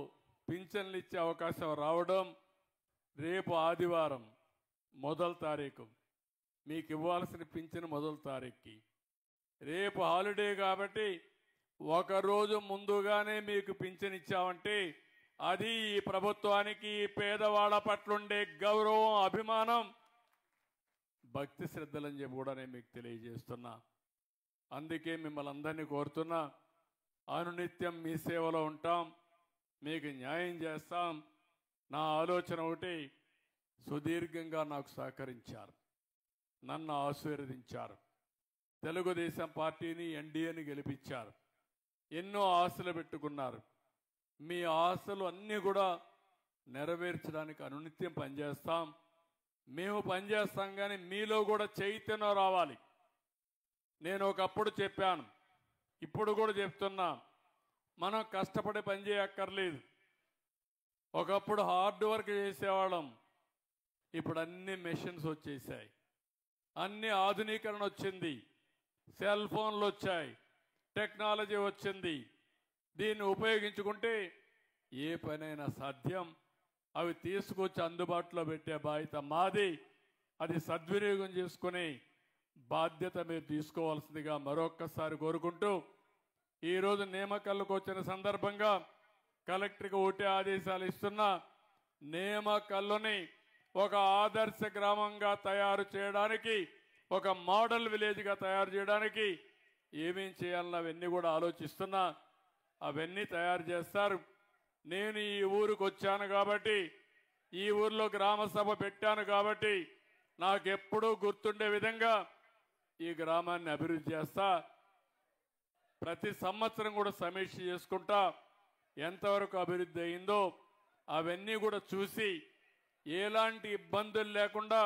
పింఛన్లు ఇచ్చే అవకాశం రావడం. రేపు ఆదివారం 1వ తారీఖు మీకు ఇవ్వాల్సిన పింఛను 1వ తారీఖుకి. రేపు హాలిడే కాబట్టి ఒకరోజు ముందుగానే మీకు పింఛన్ ఇచ్చామంటే అది ఈ ప్రభుత్వానికి పేదవాళ్ళ పట్లుండే గౌరవం, అభిమానం, భక్తి శ్రద్ధలని చెప్పి కూడా నేను మీకు తెలియజేస్తున్నా. అందుకే మిమ్మల్ని అందరినీ కోరుతున్నా, అనునిత్యం మీ సేవలో ఉంటాం, మీకు న్యాయం చేస్తాం. నా ఆలోచన ఒకటి, సుదీర్ఘంగా నాకు సహకరించారు, నన్ను ఆశీర్వదించారు, తెలుగుదేశం పార్టీని ఎన్డీఏని గెలిపించారు, ఎన్నో ఆశలు పెట్టుకున్నారు. మీ ఆశలు అన్నీ కూడా నెరవేర్చడానికి అనునిత్యం పనిచేస్తాం. మేము పనిచేస్తాం, కానీ మీలో కూడా చైతన్యం రావాలి. నేను ఒకప్పుడు చెప్పాను, ఇప్పుడు కూడా చెప్తున్నా, మనం కష్టపడి పని చేయక్కర్లేదు. ఒకప్పుడు హార్డ్ వర్క్ చేసేవాళ్ళం, ఇప్పుడు అన్ని మెషిన్స్ వచ్చేసాయి, అన్ని ఆధునీకరణ వచ్చింది, సెల్ ఫోన్లు వచ్చాయి, టెక్నాలజీ వచ్చింది. దీన్ని ఉపయోగించుకుంటే ఏ పనైనా సాధ్యం. అవి తీసుకొచ్చి అందుబాటులో పెట్టే బాధ్యత మాది. అది సద్వినియోగం చేసుకునే బాధ్యత మీరు తీసుకోవాల్సిందిగా మరొక్కసారి కోరుకుంటూ, ఈరోజు నియామకాలకు వచ్చిన సందర్భంగా కలెక్టర్కి ఒకటే ఆదేశాలు ఇస్తున్నా. నియామకాలని ఒక ఆదర్శ గ్రామంగా తయారు చేయడానికి, ఒక మోడల్ విలేజ్గా తయారు చేయడానికి ఏమేం చేయాలని అవన్నీ కూడా ఆలోచిస్తున్నా. అవన్నీ తయారు చేస్తారు. నేను ఈ ఊరికి వచ్చాను కాబట్టి, ఈ ఊర్లో గ్రామ సభ పెట్టాను కాబట్టి, నాకెప్పుడూ గుర్తుండే విధంగా ఈ గ్రామాన్ని అభివృద్ధి చేస్తా. ప్రతి సంవత్సరం కూడా సమీక్ష చేసుకుంటా, ఎంతవరకు అభివృద్ధి అయిందో అవన్నీ కూడా చూసి, ఎలాంటి ఇబ్బందులు లేకుండా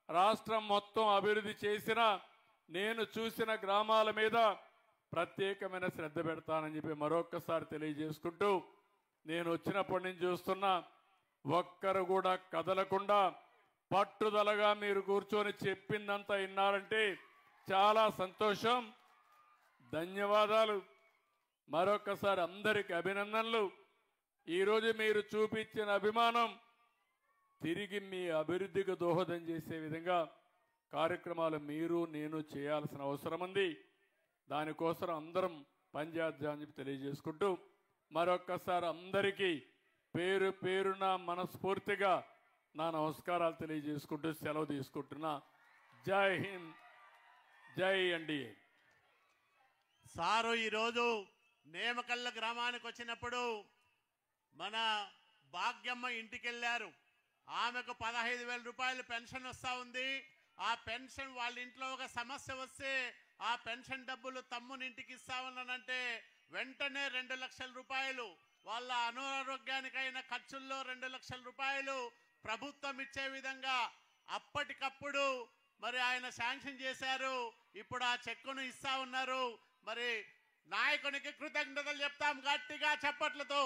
రాష్ట్రం మొత్తం అభివృద్ధి చేసిన, నేను చూసిన గ్రామాల మీద ప్రత్యేకమైన శ్రద్ధ పెడతానని చెప్పి మరొక్కసారి తెలియజేసుకుంటూ, నేను వచ్చినప్పటి నుంచి చూస్తున్నా, ఒక్కరు కూడా కదలకుండా పట్టుదలగా మీరు కూర్చొని చెప్పిందంతా విన్నారంటే చాలా సంతోషం. ధన్యవాదాలు. మరొక్కసారి అందరికి అభినందనలు. ఈరోజు మీరు చూపించిన అభిమానం తిరిగి మీ అభివృద్ధికి దోహదం చేసే విధంగా కార్యక్రమాలు మీరు నేను చేయాల్సిన అవసరం ఉంది. దానికోసం అందరం పనిచేద్దామని చెప్పి తెలియజేసుకుంటూ, మరొక్కసారి అందరికీ పేరు పేరున మనస్ఫూర్తిగా నా నమస్కారాలు తెలియజేసుకుంటూ సెలవు తీసుకుంటున్నా. జై హింద్, జై ఎన్డీఏ. సారు ఈరోజు నేమకల్ల గ్రామానికి వచ్చినప్పుడు మన భాగ్యమ్మ ఇంటికి వెళ్ళారు. ఆమెకు 15,000 రూపాయలు పెన్షన్ వస్తూ ఉంది. ఆ పెన్షన్ వాళ్ళ ఇంట్లో ఒక సమస్య వస్తే ఆ పెన్షన్ డబ్బులు తమ్మునింటికి ఇస్తా ఉన్నానంటే వెంటనే 2 లక్షల రూపాయలు, వాళ్ళ అనారోగ్యానికైన ఖర్చుల్లో 2 లక్షల రూపాయలు ప్రభుత్వం ఇచ్చే విధంగా అప్పటికప్పుడు మరి ఆయన శాంక్షన్ చేశారు. ఇప్పుడు ఆ చెక్కును ఇస్తా ఉన్నారు. మరి నాయకునికి కృతజ్ఞతలు చెప్తాం గట్టిగా చప్పట్లతో.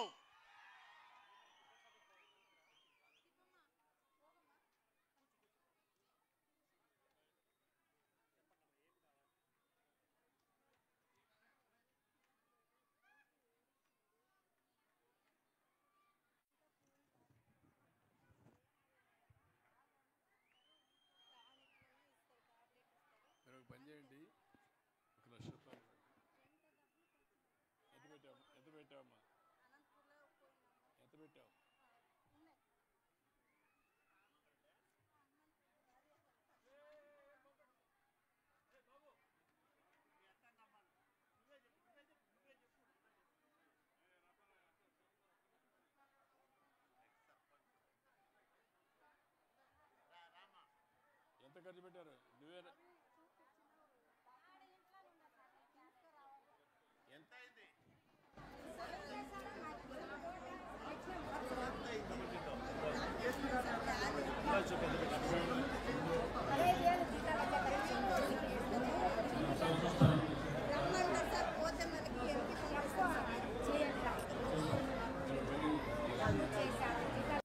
పని చేయండి. 1 లక్ష రూపాయలు ఎంత పెట్టావమ్మా? ఎంత పెట్టావు? ఎంత ఖర్చు పెట్టారు? నువ్వే ఎంత అయింది? చూపించండి.